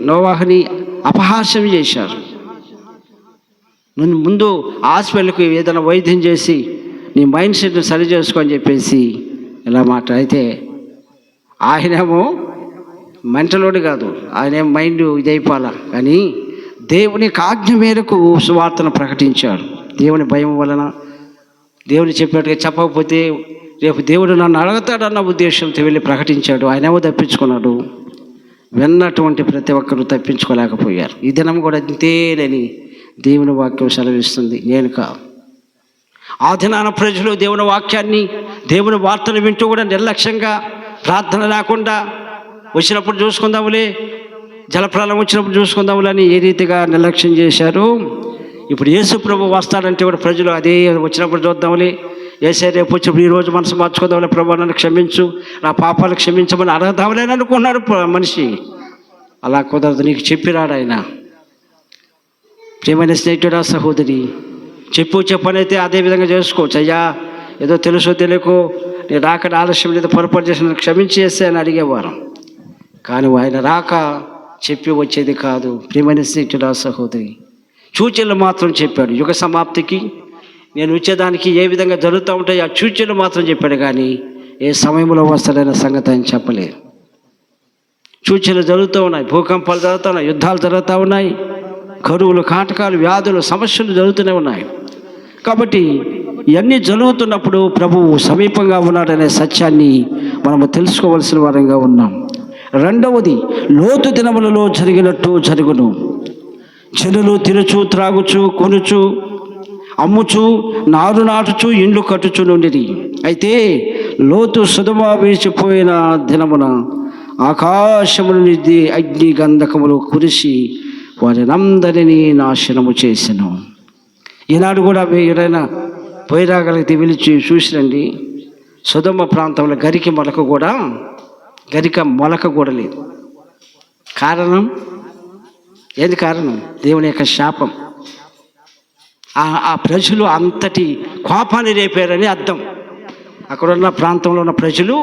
నోవాహుని అపహాస్యం చేశారు. ముందు హాస్పిటల్కి ఏదైనా వైద్యం చేసి నీ మైండ్ సెట్ని సరి చేసుకో అని చెప్పేసి ఇలా మాట్లాడితే, ఆయనేమో మెంటలోడు కాదు, ఆయనేమో మైండ్ ఇదైపోవాలా. కానీ దేవుని ఆజ్ఞ మేరకు సువార్తను ప్రకటించాడు. దేవుని భయం వలన దేవుని చెప్పినట్టుగా చెప్పకపోతే రేపు దేవుడు నన్ను అడుగుతాడన్న ఉద్దేశంతో వెళ్ళి ప్రకటించాడు. ఆయనేమో తప్పించుకున్నాడు. విన్నటువంటి ప్రతి ఒక్కరూ తప్పించుకోలేకపోయారు. ఈ దినం కూడా అంతేనని దేవుని వాక్యం సెలవిస్తుంది, నేను కాదు. ఆ దినాన ప్రజలు దేవుని వాక్యాన్ని దేవుని వార్తను వింటూ కూడా నిర్లక్ష్యంగా ప్రార్థన లేకుండా వచ్చినప్పుడు చూసుకుందాములే, జలప్రలయం వచ్చినప్పుడు చూసుకుందాములే అని ఏ రీతిగా నిర్లక్ష్యం చేశారు. ఇప్పుడు యేసు ప్రభు వస్తాడంటే కూడా ప్రజలు అదే వచ్చినప్పుడు చూద్దాములే, ఏసే రేపు వచ్చినప్పుడు ఈరోజు మనసు మార్చుకుందాంలే, ప్రభు నన్ను క్షమించు, నా పాపాలు క్షమించమని అడగదాంలే అని అనుకున్నాడు మనిషి. అలా కుదరదు, నీకు చెప్పిరాడు ఆయన. ప్రియమైన స్నేహితుడా సహోదరి, చెప్పనైతే అదే విధంగా చేసుకోవచ్చు. అయ్యా ఏదో తెలుసో తెలియకో నేను రాక ఆలస్యం లేదు, పొరపాటు చేసిన క్షమించి చేస్తే అని అడిగేవారు. కానీ ఆయన రాక చెప్పి వచ్చేది కాదు. ప్రియమైన స్నేహితుడా సహోదరి, సూచనలు మాత్రం చెప్పాడు. యుగ సమాప్తికి నేను వచ్చేదానికి ఏ విధంగా జరుగుతూ ఉంటాయి ఆ సూచనలు మాత్రం చెప్పాడు. కానీ ఏ సమయంలో వస్తాడైన సంగతి ఆయన చెప్పలేదు. సూచనలు జరుగుతూ ఉన్నాయి, భూకంపాలు జరుగుతూ ఉన్నాయి, యుద్ధాలు జరుగుతూ ఉన్నాయి, కరువులు, కాటకాలు, వ్యాధులు, సమస్యలు జరుగుతూనే ఉన్నాయి. కాబట్టి ఇవన్నీ జరుగుతున్నప్పుడు ప్రభువు సమీపంగా ఉన్నాడనే సత్యాన్ని మనము తెలుసుకోవలసిన వారంగా ఉన్నాం. రెండవది, లోతు దినములలో జరిగినట్టు జరుగును. జనులు తినుచు, త్రాగుచు, కొనుచు, అమ్ముచు, నారు నాటుచు, ఇండ్లు కట్టుచు నుండిరి. అయితే లోతు సొదొమ విడిచిపోయిన దినమున ఆకాశము నుండి అగ్ని గంధకములు కురిసి వారినందరినీ నాశనము చేసెను. ఈనాడు కూడా ఎవరైనా పోయి రాగలిగితే పిలిచి చూసిరండి, సొదొమ ప్రాంతంలో గరిక మొలక కూడా లేదు. కారణం ఏది? కారణం దేవుని యొక్క శాపం. ఆ ప్రజలు అంతటి కోపాన్ని రేపారని అర్థం. అక్కడున్న ప్రాంతంలో ఉన్న ప్రజలు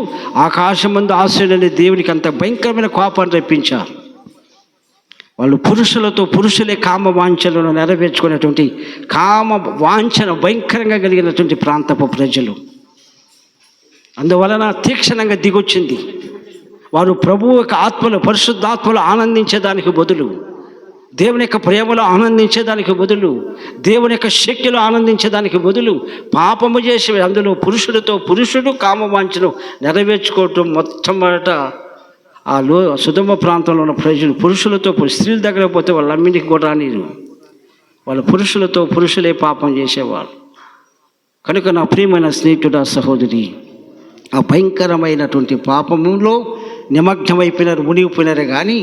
ఆకాశం ముందు ఆశ్రయులని దేవునికి అంత భయంకరమైన కోపాన్ని రేపించారు. వాళ్ళు పురుషులే కామ వాంఛలను నెరవేర్చుకునేటువంటి కామ వాంఛన భయంకరంగా కలిగినటువంటి ప్రాంతపు ప్రజలు. అందువలన తీక్షణంగా దిగొచ్చింది. వారు ప్రభువు యొక్క ఆత్మలో, పరిశుద్ధాత్మలో ఆనందించేదానికి బదులు, దేవుని యొక్క ప్రేమలో ఆనందించేదానికి బదులు, దేవుని యొక్క శక్తిలో ఆనందించేదానికి బదులు పాపము చేసి అందులో పురుషుడు కామవాంఛను నెరవేర్చుకోవటం మొట్టమొదట ఆ సొదొమ ప్రాంతంలో ఉన్న ప్రజలు పురుషులతో, స్త్రీల దగ్గర పోతే వాళ్ళ అమ్మినికి కూడా రానిరు. వాళ్ళ పురుషులే పాపం చేసేవారు. కనుక నా ప్రియమైన స్నేహితుడా సహోదరి, ఆ భయంకరమైనటువంటి పాపములో నిమగ్నమైపోయినారు, మునిగిపోయినారే. కానీ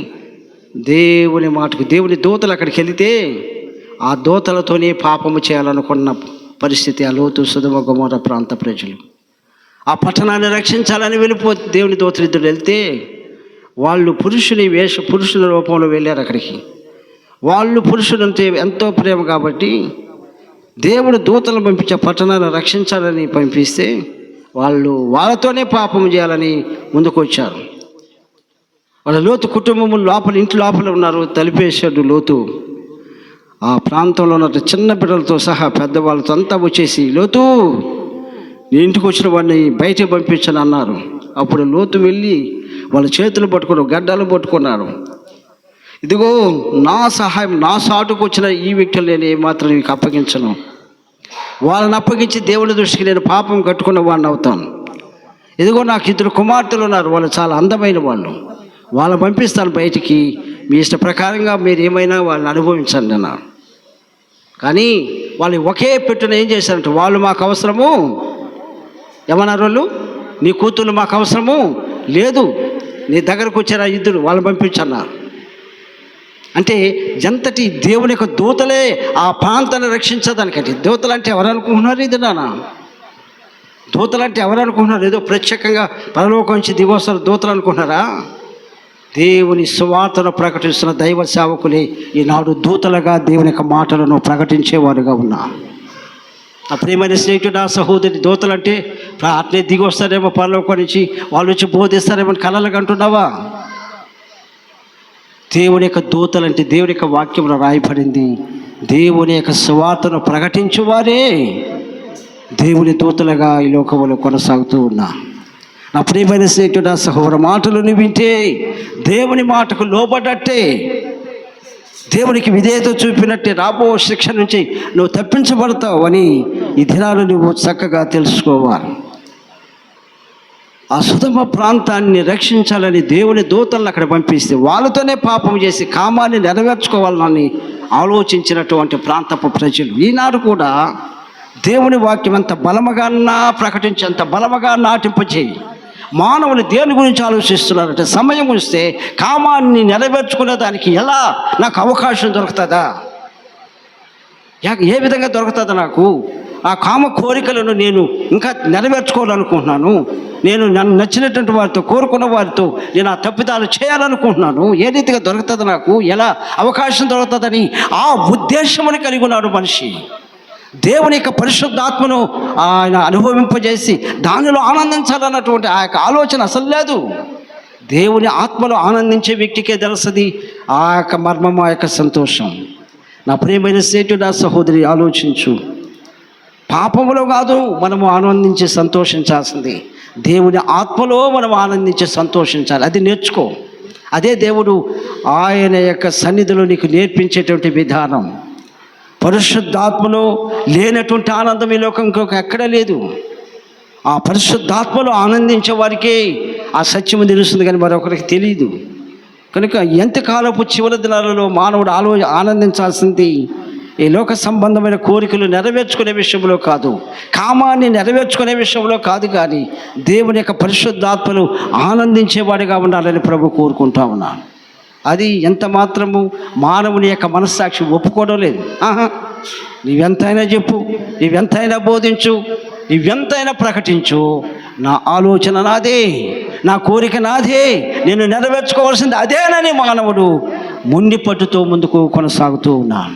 దేవుని మాటకు దేవుని దూతలు అక్కడికి వెళితే ఆ దూతలతోనే పాపము చేయాలనుకున్న పరిస్థితి ఆ లోతు సొదొమ గొమొర్రా ప్రాంత ప్రజలు. ఆ పట్టణాన్ని రక్షించాలని దేవుని దూతలిద్దరు వెళ్తే వాళ్ళు పురుషుల రూపంలో వెళ్ళారు అక్కడికి. వాళ్ళు పురుషులంటే ఎంతో ప్రేమ కాబట్టి దేవుడు దూతలను పంపించే పట్టణాన్ని రక్షించాలని పంపిస్తే వాళ్ళతోనే పాపం చేయాలని ముందుకు వచ్చారు. వాళ్ళ లోతు కుటుంబం ఇంటి లోపల ఉన్నారు. తలిపేశాడు లోతు. ఆ ప్రాంతంలో ఉన్న చిన్న బిడ్డలతో సహా పెద్దవాళ్ళతో అంతా వచ్చేసి, లోతు నీ ఇంటికి వచ్చిన వాడిని బయటకు పంపించని అన్నారు. అప్పుడు లోతు వెళ్ళి వాళ్ళ చేతులు పట్టుకున్నారు, గడ్డలు పట్టుకున్నారు. ఇదిగో నా సహాయం, నా సాటుకు వచ్చిన ఈ వ్యక్తులు నేను ఏమాత్రం నీకు అప్పగించను. వాళ్ళని అప్పగించి దేవుని దృష్టికి నేను పాపం కట్టుకున్న వాడిని అవుతాను. ఇదిగో నాకు 2 కుమార్తెలు ఉన్నారు, వాళ్ళు చాలా అందమైన వాళ్ళు, వాళ్ళని పంపిస్తాను బయటికి, మీ ఇష్ట ప్రకారంగా మీరు ఏమైనా వాళ్ళని అనుభవించండి అన్నారు. కానీ వాళ్ళు ఒకే పెట్టున ఏం చేశారంటే, వాళ్ళు మాకు అవసరము ఏమన్నారు, వాళ్ళు నీ కూతుళ్ళు మాకు అవసరము లేదు, నీ దగ్గరకు వచ్చారా 2 వాళ్ళని పంపించన్నారు. అంటే ఎంతటి దేవుని యొక్క దూతలే ఆ ప్రాంతాన్ని రక్షించడానికంటే. దూతలు అంటే ఎవరు అనుకుంటున్నారు? ఇది నాన్న దూతలు అంటే ఎవరు అనుకుంటున్నారు? ఏదో ప్రత్యేకంగా పరలోకం నుంచి దిగొస్తారు దూతలు అనుకుంటున్నారా? దేవుని సువార్తను ప్రకటిస్తున్న దైవ సేవకులే ఈనాడు దూతలుగా దేవుని యొక్క మాటలను ప్రకటించేవారుగా ఉన్నా. ఆ ప్రియమైన స్నేహితుడు, ఆ సహోదరి, దూతలు అంటే అట్లే దిగి వస్తారేమో పరలోకం నుంచి, వాళ్ళు వచ్చి బోధిస్తారేమో కలలుగా అంటున్నావా? దేవుని యొక్క దూతలు అంటే దేవుని యొక్క వాక్యంలో రాయబడింది, దేవుని యొక్క సువార్తను ప్రకటించువారే దేవుని దూతలుగా ఈ లోకంలో కొనసాగుతూ ఉన్నా. నా ప్రియమైన స్నేహితుడా, సహోదర, మాటలను వింటే దేవుని మాటకు లోబడ్డట్టే, దేవునికి విధేయత చూపినట్టే రాబో శిక్ష నుంచి నువ్వు తప్పించబడతావు అని ఈ దినాలు నువ్వు చక్కగా తెలుసుకోవాలి. ఆ సుధమ ప్రాంతాన్ని రక్షించాలని దేవుని దూతలను అక్కడ పంపిస్తే వాళ్ళతోనే పాపం చేసి కామాన్ని నెరవేర్చుకోవాలని ఆలోచించినటువంటి ప్రాంతపు ప్రజలు ఈనాడు కూడా దేవుని వాక్యం ఎంత బలముగా ప్రకటించి, అంత బలముగా నాటింపచేయి. మానవులు దేని గురించి ఆలోచిస్తున్నారంటే, సమయం వస్తే కామాన్ని నెరవేర్చుకునే దానికి ఎలా నాకు అవకాశం దొరుకుతుందా, ఏ విధంగా దొరుకుతుందా, నాకు ఆ కామ కోరికలను నేను ఇంకా నెరవేర్చుకోవాలనుకుంటున్నాను, నేను నన్ను నచ్చినటువంటి వారితో, కోరుకున్న వారితో నేను ఆ తప్పిదాలు చేయాలనుకుంటున్నాను, ఏ రీతిగా దొరుకుతుంది, నాకు ఎలా అవకాశం దొరుకుతుందని ఆ ఉద్దేశముని కలిగి ఉన్నాడు మనిషి. దేవుని యొక్క పరిశుద్ధాత్మను ఆయన అనుభవింపజేసి దానిలో ఆనందించాలన్నటువంటి ఆ యొక్క ఆలోచన అసలు లేదు. దేవుని ఆత్మలో ఆనందించే వ్యక్తికే తెలుస్తుంది ఆ యొక్క మర్మం, ఆ యొక్క సంతోషం. నా ప్రియమైన స్నేహితుడా, సహోదరి, ఆలోచించు. పాపములో కాదు మనము ఆనందించి సంతోషించాల్సింది, దేవుని ఆత్మలో మనం ఆనందించి సంతోషించాలి. అది నేర్చుకో. అదే దేవుడు ఆయన యొక్క సన్నిధిలో నీకు నేర్పించేటువంటి విధానం. పరిశుద్ధాత్మలో లేనటువంటి ఆనందం ఈ లోకం ఇంకొక ఎక్కడ లేదు. ఆ పరిశుద్ధాత్మలో ఆనందించే వారికే ఆ సత్యము తెలుస్తుంది, కానీ మరొకరికి తెలియదు. కనుక ఎంతకాలపు చివరి దినాలలో మానవుడు ఆనందించాల్సింది ఈ లోక సంబంధమైన కోరికలు నెరవేర్చుకునే విషయంలో కాదు, కామాన్ని నెరవేర్చుకునే విషయంలో కాదు, కానీ దేవుని యొక్క పరిశుద్ధాత్మలు ఆనందించేవాడిగా ఉండాలని ప్రభు కోరుకుంటా ఉన్నాను. అది ఎంత మాత్రము మానవుని యొక్క మనస్సాక్షి ఒప్పుకోవడం లేదు. నీవెంతైనా చెప్పు, నీవెంతైనా బోధించు, నీవెంతైనా ప్రకటించు, నా ఆలోచన నాదే, నా కోరిక నాదే, నేను నెరవేర్చుకోవాల్సింది అదేనని మానవుడు మొండి పట్టుతో ముందుకు కొనసాగుతూ ఉన్నాను.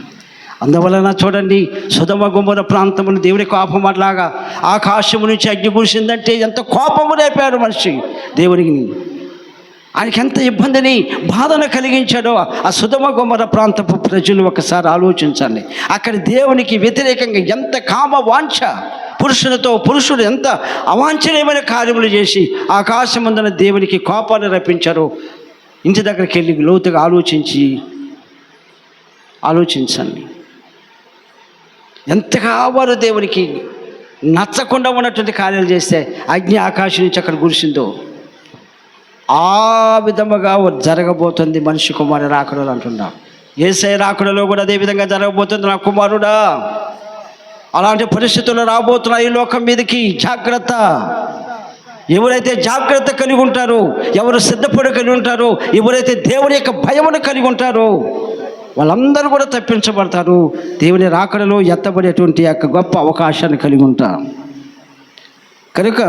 అందువలన చూడండి, సొదొమ గొమొర్రా ప్రాంతమును దేవుని కోపం అట్లాగా ఆకాశము నుంచి అగ్ని కురిసిందంటే ఎంత కోపము రేపాడు మనిషి దేవునికి. ఆయనకి ఎంత ఇబ్బందిని, బాధను కలిగించాడో ఆ సొదొమ గొమొర్రా ప్రాంతపు ప్రజలు ఒకసారి ఆలోచించండి. అక్కడ దేవునికి వ్యతిరేకంగా ఎంత కామ వాంఛ, పురుషుడు ఎంత అవాంఛనీయమైన కార్యములు చేసి ఆకాశమందున దేవునికి కోపాన్ని రప్పించారో ఇంటి దగ్గరికి వెళ్ళి లోతుగా ఆలోచించండి. ఎంతగా వారు దేవునికి నచ్చకుండా ఉన్నటువంటి కార్యాలు చేస్తే అగ్ని ఆకాశం నుంచి అక్కడ కురిసిందో ఆ విధముగా జరగబోతుంది మనిషి కుమారుడు రాకడలు అంటున్నాం. యేసయ్య రాకడలో కూడా అదే విధంగా జరగబోతుంది. నా కుమారుడా, అలాంటి పరిస్థితులు రాబోతున్నాయి ఈ లోకం మీదకి. జాగ్రత్త. ఎవరైతే జాగ్రత్త కలిగి ఉంటారో, ఎవరు సిద్ధపడి కలిగి ఉంటారో, ఎవరైతే దేవుని యొక్క భయమును కలిగి ఉంటారో వాళ్ళందరూ కూడా తప్పించబడతారు. దేవుని రాకడలో ఎత్తబడేటువంటి యొక్క గొప్ప అవకాశాన్ని కలిగి ఉంటారు. కనుక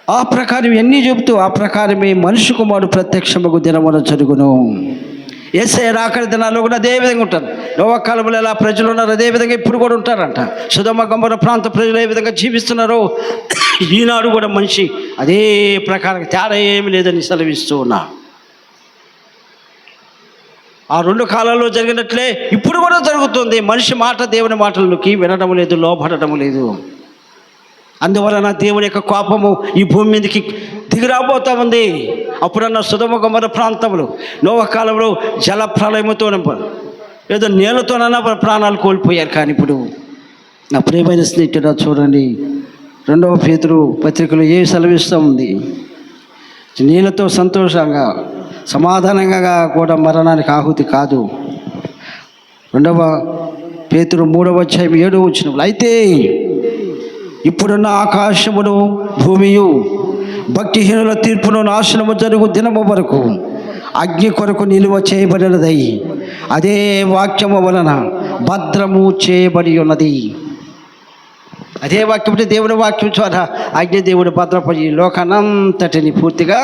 ఆ ప్రకారం ఎన్ని చెబుతూ ఆ ప్రకారమే మనిషి కుమారుడు ప్రత్యక్షమగు దినమున జరుగును. యేసయ్య రాకడ దినాల్లో కూడా అదే విధంగా ఉంటారు. నోవహు కాలంలో ఎలా ప్రజలు ఉన్నారు అదే విధంగా ఇప్పుడు కూడా ఉంటారంట. సొదొమ గొమొర్రా ప్రాంత ప్రజలు ఏ విధంగా జీవిస్తున్నారో ఈనాడు కూడా మనిషి అదే ప్రకారం తేడా ఏమి లేదని సెలవిస్తూ ఉన్నా. ఆ రెండు కాలాల్లో జరిగినట్లే ఇప్పుడు కూడా జరుగుతుంది. మనిషి మాట దేవుని మాటలకి వినడం లేదు, లోబడడం లేదు. అందువలన దేవుని యొక్క కోపము ఈ భూమి మీదకి దిగిరాబోతూ ఉంది. అప్పుడన్న సొదొమ గొమొర్రా ప్రాంతంలో నోవహు కాలంలో జల ప్రళయముతో ఏదో నీళ్ళతోనన్నా ప్రాణాలు కోల్పోయారు. కానీ ఇప్పుడు నా ప్రియమైన స్నేహితుడా చూడండి, 2వ పేతురు పత్రికలో ఏ సెలవిస్తూ ఉంది, నీళ్ళతో సంతోషంగా సమాధానంగా కూడా మరణానికి ఆహుతి కాదు. 2వ పేతురు 3వ అధ్యాయం 7వ వచనంలో, అయితే ఇప్పుడున్న ఆకాశమును భూమియు భక్తిహీనుల తీర్పును నాశనము జరుగు దినము వరకు అగ్ని కొరకు నిలువ చేయబడినదై అదే వాక్యము వలన భద్రము చేయబడి ఉన్నది. అదే వాక్యం అంటే దేవుని వాక్యం ద్వారా అగ్ని దేవుడు భద్రపడి లోకానంతటిని పూర్తిగా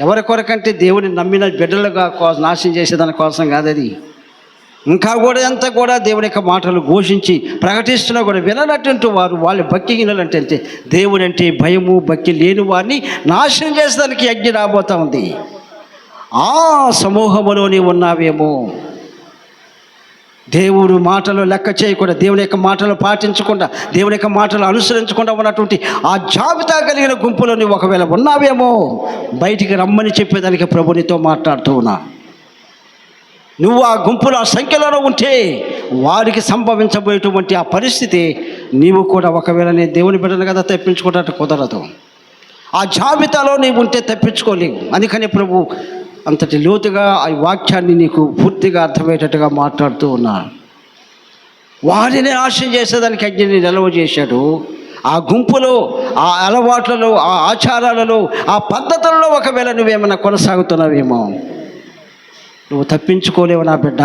ఎవరి కొరకంటే దేవుని నమ్మిన బిడ్డలుగా నాశనం చేసేదాని కోసం కాదది. ఇంకా కూడా ఎంత కూడా దేవుని యొక్క మాటలు ఘోషించి ప్రకటిస్తున్నా కూడా విననట్టు వారు వాళ్ళు భక్తిహీనులు అంటే దేవుని అంటే భయము భక్తి లేని వారిని నాశనం చేసేదానికి అగ్ని రాబోతా ఉంది. ఆ సమూహములో నీవు ఉన్నావేమో. దేవుడు మాటలు లెక్క చేయకుండా, దేవుని యొక్క మాటలు పాటించకుండా, దేవుని యొక్క మాటలు అనుసరించకుండా ఉన్నటువంటి ఆ జాబితా కలిగిన గుంపులో నువ్వు ఒకవేళ ఉన్నావేమో. బయటికి రమ్మని చెప్పేదానికి ప్రభు నీతో మాట్లాడుతూ ఉన్నా. నువ్వు ఆ గుంపులో ఆ సంఖ్యలో ఉంటే వారికి సంభవించబోయేటువంటి ఆ పరిస్థితి నీవు కూడా ఒకవేళ నేను దేవుని బిడ్డను కదా తప్పించుకోవడానికి కుదరదు. ఆ జాబితాలో నీవు ఉంటే తప్పించుకోలేవు. అందుకని ప్రభు అంతటి లోతుగా ఆ వాక్యాన్ని నీకు పూర్తిగా అర్థమయ్యేటట్టుగా మాట్లాడుతూ ఉన్నాను. వారిని నాశనం చేసేదానికి అగ్నిని నిలవ చేశాడు. ఆ గుంపులో, ఆ అలవాట్లలో, ఆ ఆచారాలలో, ఆ పద్ధతులలో ఒకవేళ నువ్వేమైనా కొనసాగుతున్నావేమో. నువ్వు తప్పించుకోలేవు నా బిడ్డ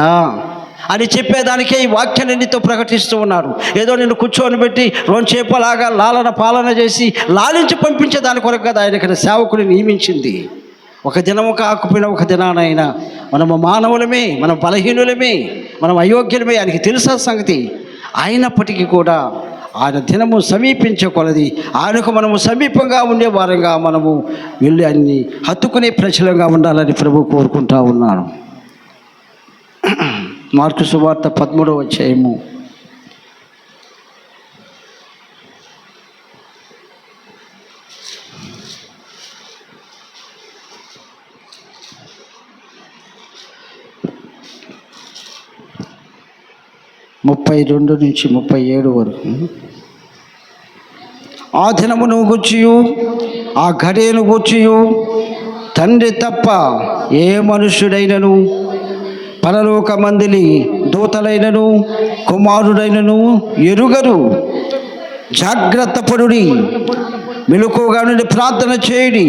అని చెప్పేదానికే ఈ వాక్యాన్ని నీతో ప్రకటిస్తూ ఉన్నారు. ఏదో నిన్ను కూర్చొని పెట్టి రోంచేపలాగా లాలన పాలన చేసి లాలించి పంపించే దాని కొరకు కదా ఆయన ఇక్కడ సేవకుని నియమించింది. ఒక దినము కాకపోయినా ఒక దినానైనా మనము మానవులమే, మనం బలహీనులమే, మనం అయోగ్యులమే, ఆయనకి తెలుసా సంగతి. అయినప్పటికీ కూడా ఆయన దినము సమీపించే కొలది ఆయనకు మనము సమీపంగా ఉండే వారంగా మనము వెళ్ళి అన్ని హత్తుకునే ప్రజలుగా ఉండాలని ప్రభు కోరుకుంటా ఉన్నాను. మార్కు సువార్త 13వ అధ్యాయము 32 నుంచి 37 వరకు. ఆ దినమును గూర్చియు ఆ ఘడియను గూర్చియు తండ్రి తప్ప ఏ మనుష్యుడైనను పరలోక మందిని దూతలైనను కుమారుడైనను ఎరుగరు. జాగ్రత్త పడుడి, మెలకువగా నుండి ప్రార్థన చేయుడి.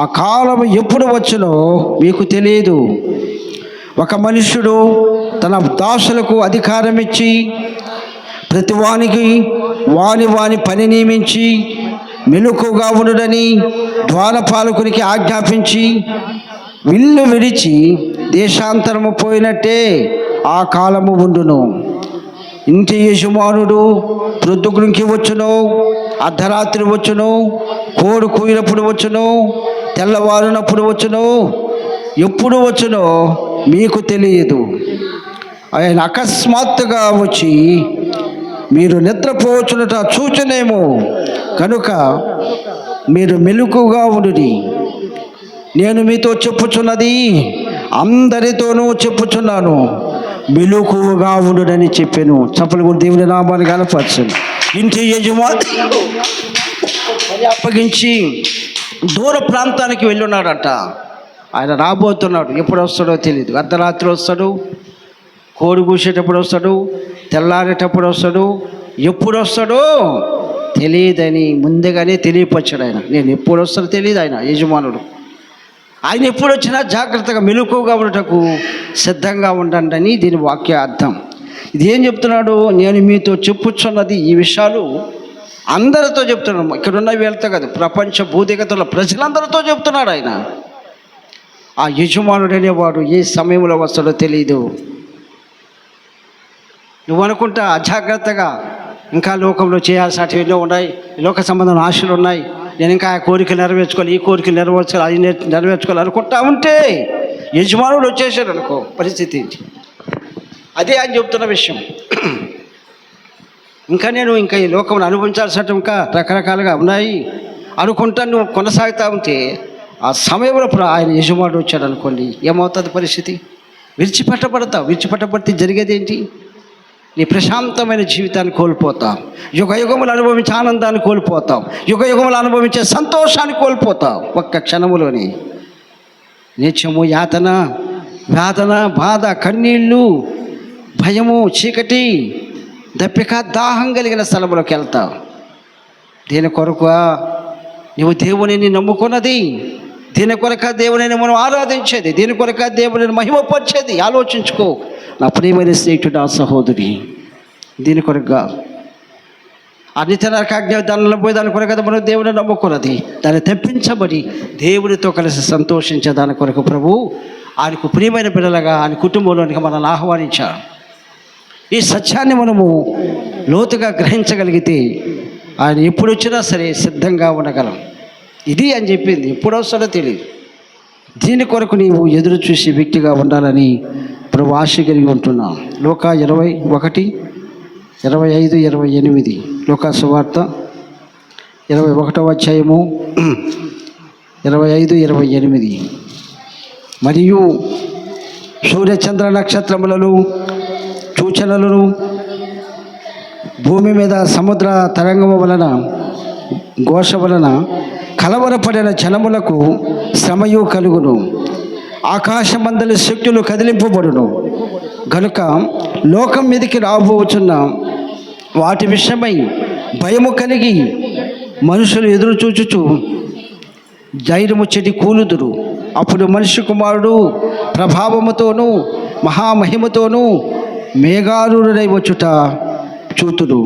ఆ కాలం ఎప్పుడు వచ్చునో మీకు తెలియదు. ఒక మనుష్యుడు తన దాసులకు అధికారం ఇచ్చి ప్రతివానికి వాని పని నియమించి మెలకువగా ఉండుడని ద్వారపాలకునికి ఆజ్ఞాపించి విల్లు విడిచి దేశాంతరము పోయినట్టే ఆ కాలము ఉండును. ఇంటి యజమానుడు ప్రొద్దుగునికి వచ్చును, అర్ధరాత్రి వచ్చును, కోడు కూయినప్పుడు వచ్చును, తెల్లవారినప్పుడు వచ్చును, ఎప్పుడు వచ్చునో మీకు తెలియదు. ఆయన అకస్మాత్తుగా వచ్చి మీరు నిద్రపోవచ్చునట చూచునేమో. కనుక మీరు మెలకువగా ఉండుడి. నేను మీతో చెప్పుచున్నది అందరితోనూ చెప్పుచున్నాను, మెలకువగా ఉండుడని చెప్పాను. చప్పలు కూడా దేవుని నామాన్ని కనపరచండి. ఇంటి యజమాని అప్పగించి దూర ప్రాంతానికి వెళ్ళున్నాడట. ఆయన రాబోతున్నాడు. ఎప్పుడు వస్తాడో తెలియదు. అర్ధరాత్రి వస్తాడు, కోడి కూసేటప్పుడు వస్తాడు, తెల్లారేటప్పుడు వస్తాడు, ఎప్పుడు వస్తాడో తెలియదని ముందుగానే తెలియపరిచాడు ఆయన. నేను ఎప్పుడు వస్తాడో తెలియదు ఆయన యజమానుడు. ఆయన ఎప్పుడు వచ్చినా జాగ్రత్తగా మెలకువగా ఉండటకు సిద్ధంగా ఉండండి అని దీని వాక్య అర్థం. ఇది ఏం చెప్తున్నాడు? నేను మీతో చెప్పుచున్నది ఈ విషయాలు అందరితో చెప్తున్నాడు. ఇక్కడున్న వీళ్ళతో కాదు, ప్రపంచ భూదిగతుల ప్రజలందరితో చెప్తున్నాడు ఆయన. ఆ యజమానుడు అనేవాడు ఏ సమయంలో వస్తాడో తెలియదు. నువ్వు అనుకుంటా అజాగ్రత్తగా ఇంకా లోకంలో చేయాల్సినవి ఎన్నో ఉన్నాయి, లోక సంబంధం ఆశలు ఉన్నాయి, నేను ఇంకా ఆ కోరికలు నెరవేర్చుకోవాలి, ఈ కోరికలు నెరవేర్చుకోవాలి, అది నెరవేర్చుకోవాలి అనుకుంటా ఉంటే యజమానుడు వచ్చేసాడు అనుకో పరిస్థితి. అదే ఆయన చెప్తున్న విషయం. ఇంకా ఈ లోకంలో అనుభవించాల్సినట్టు ఇంకా రకరకాలుగా ఉన్నాయి అనుకుంటా నువ్వు కొనసాగుతూ ఉంటే ఆ సమయంలో ఆయన యజమానుడు వచ్చాడు అనుకోండి, ఏమవుతుంది పరిస్థితి? విడిచిపెట్టబడితే జరిగేది ఏంటి? నీ ప్రశాంతమైన జీవితాన్ని కోల్పోతాం, యుగయుగములు అనుభవించే ఆనందాన్ని కోల్పోతాం, యుగయుగములు అనుభవించే సంతోషాన్ని కోల్పోతాం ఒక్క క్షణములోని. నిత్యము యాతన, వేదన, బాధ, కన్నీళ్ళు, భయము, చీకటి, దప్పిక, దాహం కలిగిన స్థలంలోకి వెళ్తావు. దీని కొరకు నువ్వు దేవునిని నమ్ముకున్నది, దీని కొరక దేవునిని మనం ఆరాధించేది, దీని కొరక దేవునిని మహిమపరిచేది. ఆలోచించుకో నా ప్రియమైన స్నేహితుడు, ఆ సహోదరి. దీని కొరగా అన్నితర దానిలో పోయి దాని కొరకు మనం దేవుని నమ్ముకున్నది, దాన్ని తెప్పించబడి దేవునితో కలిసి సంతోషించే దాని కొరకు ప్రభు ఆయనకు ప్రియమైన బిడ్డలుగా ఆయన కుటుంబంలోనికి మనల్ని ఆహ్వానించాడు. ఈ సత్యాన్ని మనము లోతుగా గ్రహించగలిగితే ఆయన ఎప్పుడు వచ్చినా సరే సిద్ధంగా ఉండగలం. ఇది అని చెప్పింది, ఎప్పుడు వస్తాడో తెలియదు. దీని కొరకు నీవు ఎదురు చూసే వ్యక్తిగా ఉండాలని ప్రభు ఆశ కలిగి ఉంటున్నాం. లోకా 21, 25, 28 లోకా సువార్త 21వ అధ్యాయము 25, 28. మరియు సూర్యచంద్ర నక్షత్రములను సూచనలను భూమి మీద సముద్ర తరంగము వలన ఘోష వలన కలవరపడిన జనములకు శ్రమయు కలుగును, ఆకాశమందలి శక్తులు కదిలింపబడును. కనుక లోకం మీదకి రాబోచున్న వాటి విషయమై భయము కలిగి మనుషులు ఎదురు చూచుచు ధైర్యము చెడి కూలుదురు. అప్పుడు మనిషి కుమారుడు ప్రభావముతోనూ మహామహిమతోనూ మేఘారూఢుడై వచ్చుట చూతుడు.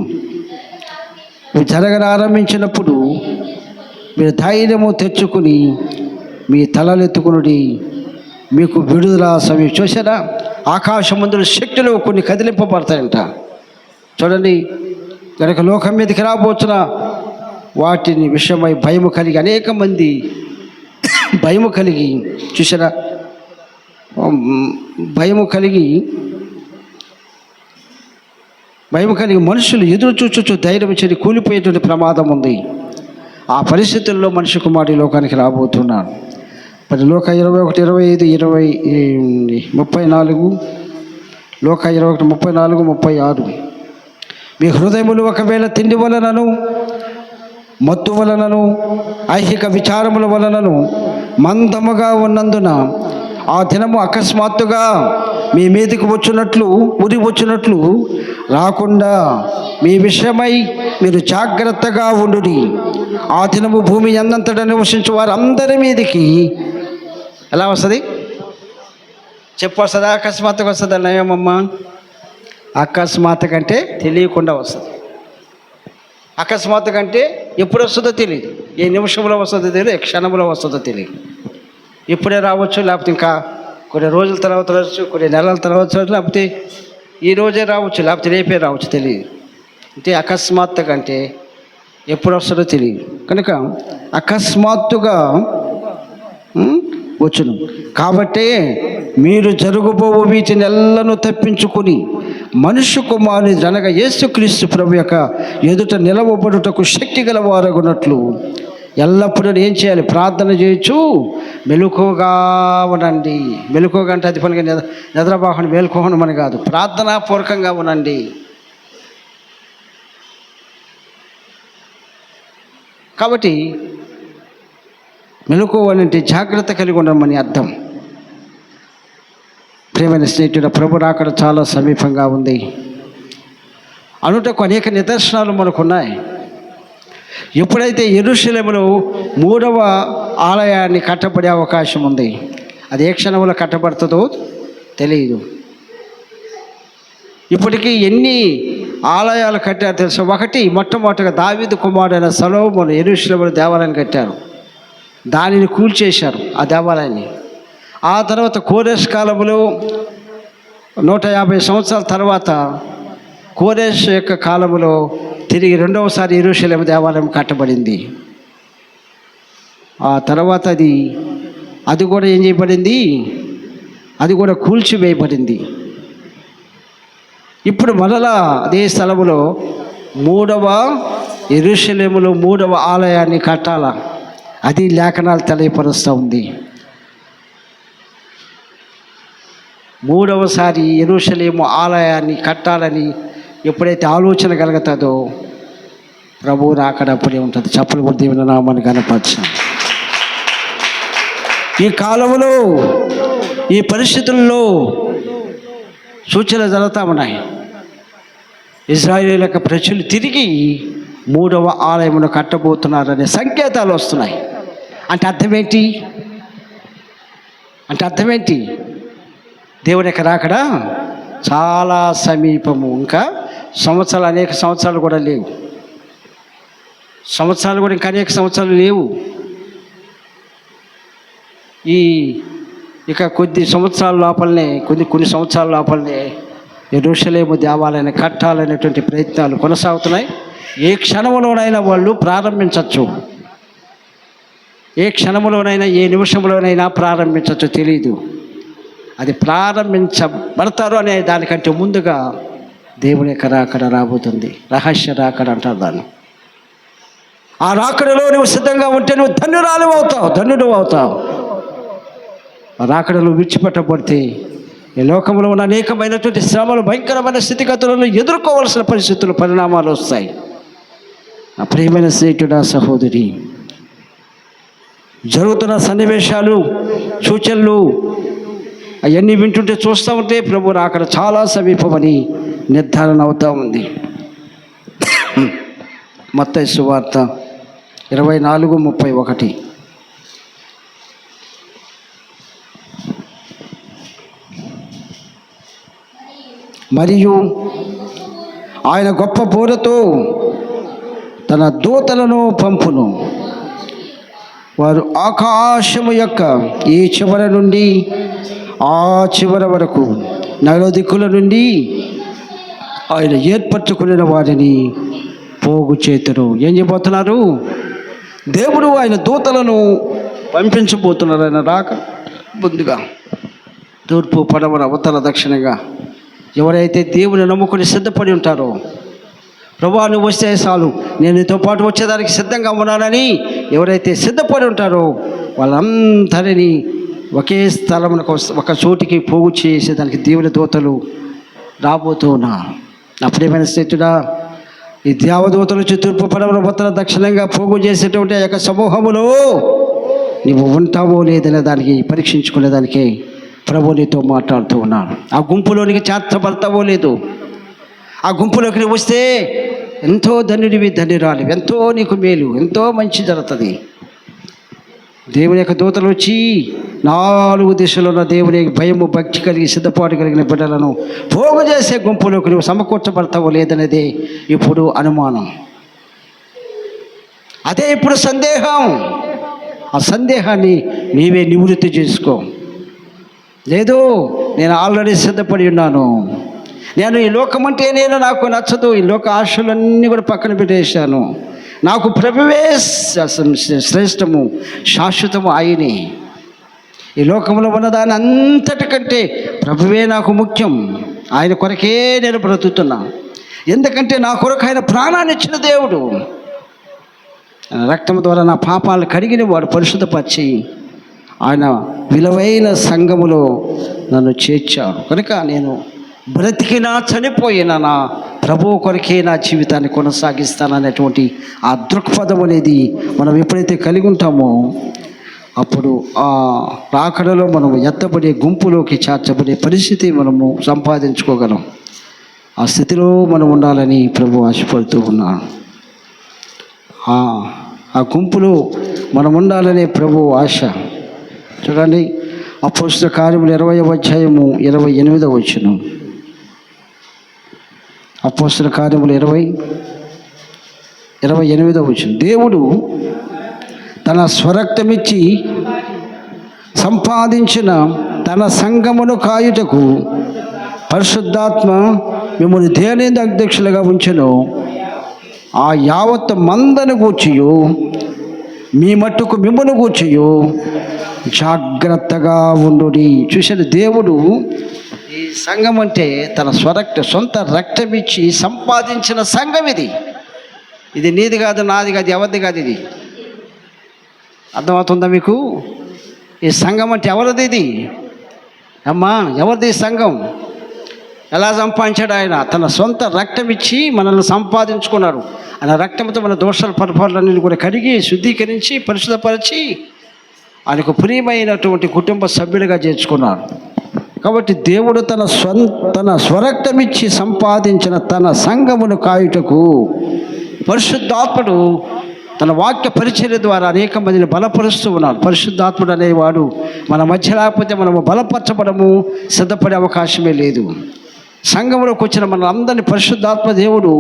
జరగనారంభించినప్పుడు మీరు ధైర్యము తెచ్చుకుని మీ తలలెత్తుకునుడి, మీకు విడుదల సమయం. చూసారా, ఆకాశమందుల శక్తులు కొన్ని కదిలింపబడతాయంట. చూడండి, కనుక లోకం మీదకి రాబోతున్న వాటిని విషయమై భయము కలిగి అనేక మంది భయము కలిగి, చూసారా, భయము కలిగి మనుషులు ఎదురు చూచు ధైర్యం చెడి కూలిపోయేటువంటి ప్రమాదం ఉంది. ఆ పరిస్థితుల్లో మనిషి కుమారుడు లోకానికి రాబోతున్నాడు. మరి లోక 21, 25, 34, లోక 21, 34, 36. మీ హృదయములు ఒకవేళ తిండి వలనను, మత్తు వలనను, ఐహిక విచారముల వలనను మందముగా ఉన్నందున ఆ దినము అకస్మాత్తుగా మీ మీదకి వచ్చినట్లు, ఉరి వచ్చినట్లు రాకుండా మీ విషయమై మీరు జాగ్రత్తగా ఉండుడి. ఆ దినము భూమి అన్నంతటా నివసించే వారందరి మీదకి ఎలా వస్తుంది? చెప్పు, వస్తుందా? అకస్మాత్తుగా వస్తుందా? నయమమ్మా, అకస్మాత్తు కంటే తెలియకుండా వస్తుంది. అకస్మాత్తు కంటే ఎప్పుడు వస్తుందో తెలియదు, ఏ నిమిషంలో వస్తుందో తెలియదు, ఏ క్షణంలో వస్తుందో తెలియదు. ఇప్పుడే రావచ్చు, లేకపోతే ఇంకా కొన్ని రోజుల తర్వాత రావచ్చు, కొన్ని నెలల తర్వాత రావచ్చు, లేకపోతే ఈ రోజే రావచ్చు, లేకపోతే రేపే రావచ్చు, తెలియదు. అంటే అకస్మాత్తు కంటే ఎప్పుడు వస్తుందో తెలియదు. కనుక అకస్మాత్తుగా వచ్చును. కాబట్టి మీరు జరుగుబోవు వీటిని ఎల్లను తప్పించుకొని మనుష్య కుమారుని అనగా యేసుక్రీస్తు ప్రభు యొక్క ఎదుట నిలవబడుటకు శక్తి గలవారగునట్లు ఎల్లప్పుడూ ఏం చేయాలి? ప్రార్థన చేయొచ్చు, మెలకువగా ఉండండి. మెలకువగా అంటే అది పనిగా నిద్రబాహుని మేల్కోవడం అని కాదు, ప్రార్థనాపూర్వకంగా ఉండండి. కాబట్టి మెలకువనంటే జాగ్రత్త కలిగి ఉండమని అర్థం. ప్రియమైన స్నేహితుడు, ప్రభు రాకడ చాలా సమీపంగా ఉంది అనుటకు అనేక నిదర్శనాలు మనకున్నాయి. ఎప్పుడైతే యెరూషలేములో 3వ ఆలయాన్ని కట్టబడే అవకాశం ఉంది, అది ఏ క్షణంలో కట్టబడుతుందో తెలియదు. ఇప్పటికీ ఎన్ని ఆలయాలు కట్టారు తెలుసు. మొట్టమొదటిగా దావీదు కుమారుడైన సొలొమోను యెరూషలేములో దేవాలయాన్ని కట్టారు, దానిని కూల్చేశారు ఆ దేవాలయాన్ని. ఆ తర్వాత కోరెష్ కాలంలో 150 సంవత్సరాల తర్వాత కోరెష్ యొక్క కాలంలో తిరిగి 2వసారి యెరూషలేము దేవాలయం కట్టబడింది. ఆ తర్వాత అది కూడా ఏం చేయబడింది, అది కూడా కూల్చివేయబడింది. ఇప్పుడు మరలా అదే స్థలములో 3వ యెరూషలేములో 3వ ఆలయాన్ని కట్టాల, అది లేఖనాలు తెలియపరుస్తూ ఉంది. 3వసారి యెరూషలేము ఆలయాన్ని కట్టాలని ఎప్పుడైతే ఆలోచన కలుగుతుందో ప్రభువు రాకడప్పుడే ఉంటుంది. చప్పలు కొట్టి దేవుని నామాన్ని కనపరచు. ఈ కాలంలో ఈ పరిస్థితుల్లో సూచనలు జరుగుతూ ఉన్నాయి. ఇశ్రాయేలు యొక్క ప్రజలు తిరిగి 3వ ఆలయమును కట్టబోతున్నారనే సంకేతాలు వస్తున్నాయి. అంటే అర్థమేంటి? దేవుని యొక్క రాకడ చాలా సమీపము. ఇంకా అనేక సంవత్సరాలు కూడా లేవు. ఇంకా అనేక సంవత్సరాలు లేవు. ఇక కొన్ని సంవత్సరాల లోపలనే యెరూషలేము దేవాలయాన్ని కట్టాలనేటువంటి ప్రయత్నాలు కొనసాగుతున్నాయి. ఏ క్షణంలోనైనా వాళ్ళు ప్రారంభించవచ్చు, ఏ క్షణంలోనైనా ఏ నిమిషంలోనైనా ప్రారంభించవచ్చు, తెలీదు. అది ప్రారంభించబడతారు అనే దానికంటే ముందుగా దేవుని యొక్క రాకడ రాబోతుంది. రహస్య రాకడ అంటారు దాన్ని. ఆ రాకడలో నువ్వు సిద్ధంగా ఉంటే నువ్వు ధన్యుడు అవుతావు. ఆ రాకడలో విడిచిపెట్టబడితే ఈ లోకంలో ఉన్న అనేకమైనటువంటి శ్రమలు, భయంకరమైన స్థితిగతులను ఎదుర్కోవాల్సిన పరిణామాలు వస్తాయి. నా ప్రియమైన స్నేహితుడా, సహోదరి, జరుగుతున్న సన్నివేశాలు, సూచనలు అవన్నీ వింటుంటే, చూస్తూ ఉంటే ప్రభు రాకడ చాలా సమీపమని నిర్ధారణ అవుతూ ఉంది. మత్తయి సువార్త 24:31. మరియు ఆయన గొప్ప బోరతో తన దూతలను పంపును, వారు ఆకాశము యొక్క ఈ చివర నుండి ఆ చివర వరకు నలుదిక్కుల నుండి ఆయన ఏర్పరచుకునే వారిని పోగు చేతురు. ఏం చేయబోతున్నారు? దేవుడు ఆయన దూతలను పంపించబోతున్నారు. ఆయన రాక ముందుగా తూర్పు, పడమర, ఉత్తర, దక్షిణంగా ఎవరైతే దేవుని నమ్ముకుని సిద్ధపడి ఉంటారో, ప్రభువా నువ్వు వస్తే చాలు, నేను నీతో పాటు వచ్చేదానికి సిద్ధంగా ఉన్నానని ఎవరైతే సిద్ధపడి ఉంటారో వాళ్ళందరినీ ఒకే స్థలమునకు, ఒక చోటికి పోగు చేసేదానికి దేవుని దూతలు రాబోతూ ఉన్నారు. నా ప్రియమైన స్నేహితుడా, ఈ దేవదూతలు తూర్పు, పడమర, ఉత్తర, దక్షిణంగా పోగు చేసేటువంటి ఆ యొక్క సమూహములో నీవు ఉంటావో లేదనే దానికి పరీక్షించుకునేదానికి ప్రభు నీతో మాట్లాడుతూ ఉన్నాను. ఆ గుంపులోనికి చేర్చబడతావో లేదు. ఆ గుంపులోకి నువ్వు వస్తే ఎంతో ధన్యుడివి, ధన్యురాలి, ఎంతో నీకు మేలు, ఎంతో మంచి జరుగుతుంది. దేవుని యొక్క దూతలు వచ్చి 4 దిశలో ఉన్న దేవుని భయము, భక్తి కలిగి సిద్ధపాటు కలిగిన బిడ్డలను పోగు చేసే గుంపులోకి నువ్వు సమకూర్చబడతావో లేదనేది ఇప్పుడు అనుమానం. అదే ఇప్పుడు సందేహం. ఆ సందేహాన్ని నీవే నివృత్తి చేసుకో. లేదు, నేను ఆల్రెడీ సిద్ధపడి ఉన్నాను, నేను ఈ లోకం అంటే నాకు నచ్చదు, ఈ లోక ఆశలన్నీ కూడా పక్కన పెట్టేశాను, నాకు ప్రభువే శ్రేష్టము, శాశ్వతము ఆయనే. ఈ లోకంలో ఉన్నదాని అంతటికంటే ప్రభువే నాకు ముఖ్యం. ఆయన కొరకే నేను బ్రతుకుతున్నా. ఎందుకంటే నా కొరకు ఆయన ప్రాణాన్ని ఇచ్చిన దేవుడు. రక్తం ద్వారా నా పాపాలు కడిగిన వాడు, పరిశుద్ధపరిచి ఆయన విలువైన సంఘములో నన్ను చేర్చాడు. కనుక నేను బ్రతికినా చనిపోయినా నా ప్రభువు కొరకే నా జీవితాన్ని కొనసాగిస్తాననేటువంటి ఆ దృక్పథం అనేది మనం ఎప్పుడైతే కలిగి ఉంటామో అప్పుడు ఆ రాకడలో మనము ఎత్తబడే గుంపులోకి చేర్చబడే పరిస్థితి మనము సంపాదించుకోగలం. ఆ స్థితిలో మనం ఉండాలని ప్రభు ఆశపడుతూ ఉన్నాను. ఆ గుంపులో మనం ఉండాలనే ప్రభు ఆశ. చూడండి, అపోస్తల కార్యములు 20వ అధ్యాయము 28వ వచనం. అపోస్తల కార్యములు 28వ వచనం. దేవుడు తన స్వరక్తమిచ్చి సంపాదించిన తన సంఘమును కాయుటకు పరిశుద్ధాత్మ మిమ్మల్ని దేనిందు అధ్యక్షులుగా ఉంచెను. ఆ యావత్ మందను గూర్చియు మీ మట్టుకు మిమ్మల్ని గూర్చియు జాగ్రత్తగా ఉండుడి. చూసాడు, దేవుడు ఈ సంఘం అంటే తన సొంత రక్తం ఇచ్చి సంపాదించిన సంఘం ఇది. ఇది నీది కాదు, నాది కాదు, ఎవరిది కాదు. ఇది అర్థమవుతుందా మీకు? ఈ సంఘం అంటే ఎవరిది? ఇది అమ్మా, ఎవరిది ఈ సంఘం? ఎలా సంపాదించాడు ఆయన? తన సొంత రక్తం ఇచ్చి మనల్ని సంపాదించుకున్నాడు. ఆయన రక్తంతో మన దోషాల పరిపాలనని కూడా కడిగి శుద్ధీకరించి పరిశుద్ధపరిచి ఆయనకు ప్రియమైనటువంటి కుటుంబ సభ్యులుగా చేర్చుకున్నాడు. కాబట్టి దేవుడు తన స్వరక్తం ఇచ్చి సంపాదించిన తన సంఘమును కాయుటకు పరిశుద్ధాత్ముడు తన వాక్య పరిచర్య ద్వారా అనేక మందిని బలపరుస్తూ ఉన్నాడు. పరిశుద్ధాత్ముడు అనేవాడు మన మధ్య లేకపోతే మనము బలపరచబడము, సిద్ధపడే అవకాశమే లేదు. సంఘంలోకి వచ్చిన మన అందరినీ పరిశుద్ధాత్మ దేవుడు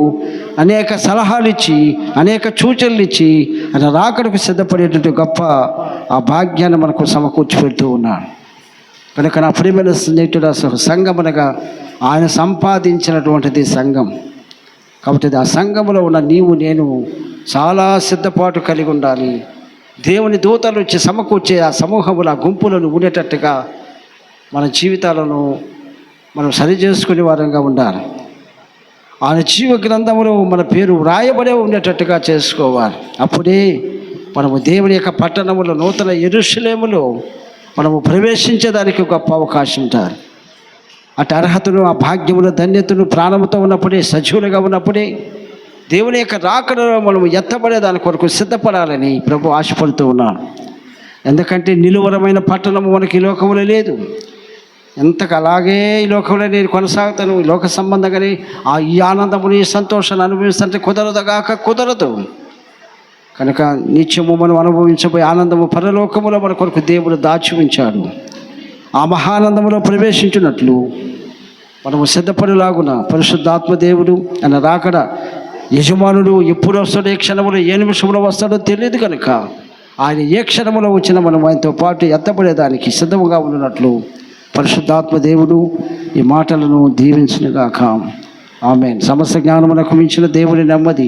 అనేక సలహాలు ఇచ్చి, అనేక సూచనలు ఇచ్చి ఆయన రాకడకు సిద్ధపడేటువంటి గొప్ప ఆ భాగ్యాన్ని మనకు సమకూర్చి పెడుతూ ఉన్నాడు. కనుక నా ప్రియమైన స్నేహితుడు, అసలు సంఘం అనగా ఆయన సంపాదించినటువంటిది సంఘం. కాబట్టి ఆ సంఘంలో ఉన్న నీవు నేను చాలా సిద్ధపాటు కలిగి ఉండాలి. దేవుని దూతలు వచ్చి సమకూర్చే ఆ సమూహములు, ఆ గుంపులను ఉండేటట్టుగా మన జీవితాలను మనం సరి చేసుకునే వారంగా ఉండాలి. ఆయన జీవ గ్రంథములో మన పేరు వ్రాయబడే ఉండేటట్టుగా చేసుకోవాలి. అప్పుడే మనము దేవుని యొక్క పట్టణములో, నూతన యెరూషలేములో మనము ప్రవేశించేదానికి గొప్ప అవకాశం ఉంటుంది. అటు అర్హతను, ఆ భాగ్యమును, ధన్యతను ప్రాణముతో ఉన్నప్పుడే, సజీవులుగా ఉన్నప్పుడే దేవుని యొక్క రాకడలో మనము ఎత్తబడే దాని కొరకు సిద్ధపడాలని ప్రభు ఆశపడుతూ ఉన్నాడు. ఎందుకంటే నిలువరమైన పట్టణము మనకి ఈ లోకంలో లేదు. ఎంతకు అలాగే ఈ లోకంలో నేను కొనసాగుతాను, ఈ లోక సంబంధంగానే ఈ ఆనందముని, ఈ సంతోషాన్ని అనుభవిస్తుంటే కుదరదు. కనుక నిత్యము మనం అనుభవించబోయే ఆనందము పరలోకములో మన కొరకు దేవుడు దాచి ఉంచాడు. ఆ మహానందములో ప్రవేశించినట్లు మనము సిద్ధపడిలాగున పరిశుద్ధాత్మ దేవుడు ఆయన రాకడ యజమానుడు ఎప్పుడు వస్తాడో, ఏ క్షణంలో, ఏ నిమిషంలో వస్తాడో తెలియదు. కనుక ఆయన ఏ క్షణంలో వచ్చినా మనం ఆయనతో పాటు ఎత్తబడేదానికి సిద్ధంగా ఉన్నట్లు పరిశుద్ధాత్మ దేవుడు ఈ మాటలను దీవించునుగాక. ఆమేన్. సమస్త జ్ఞానమునకు మించిన దేవుని నెమ్మది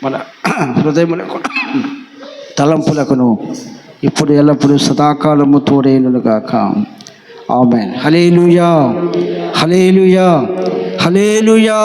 మన హృదయములకు, తలంపులకును ఇప్పుడు ఎల్లప్పుడూ సదాకాలము తోడేనుగాక. ఆమేన్. హల్లెలూయా, హల్లెలూయా, హల్లెలూయా.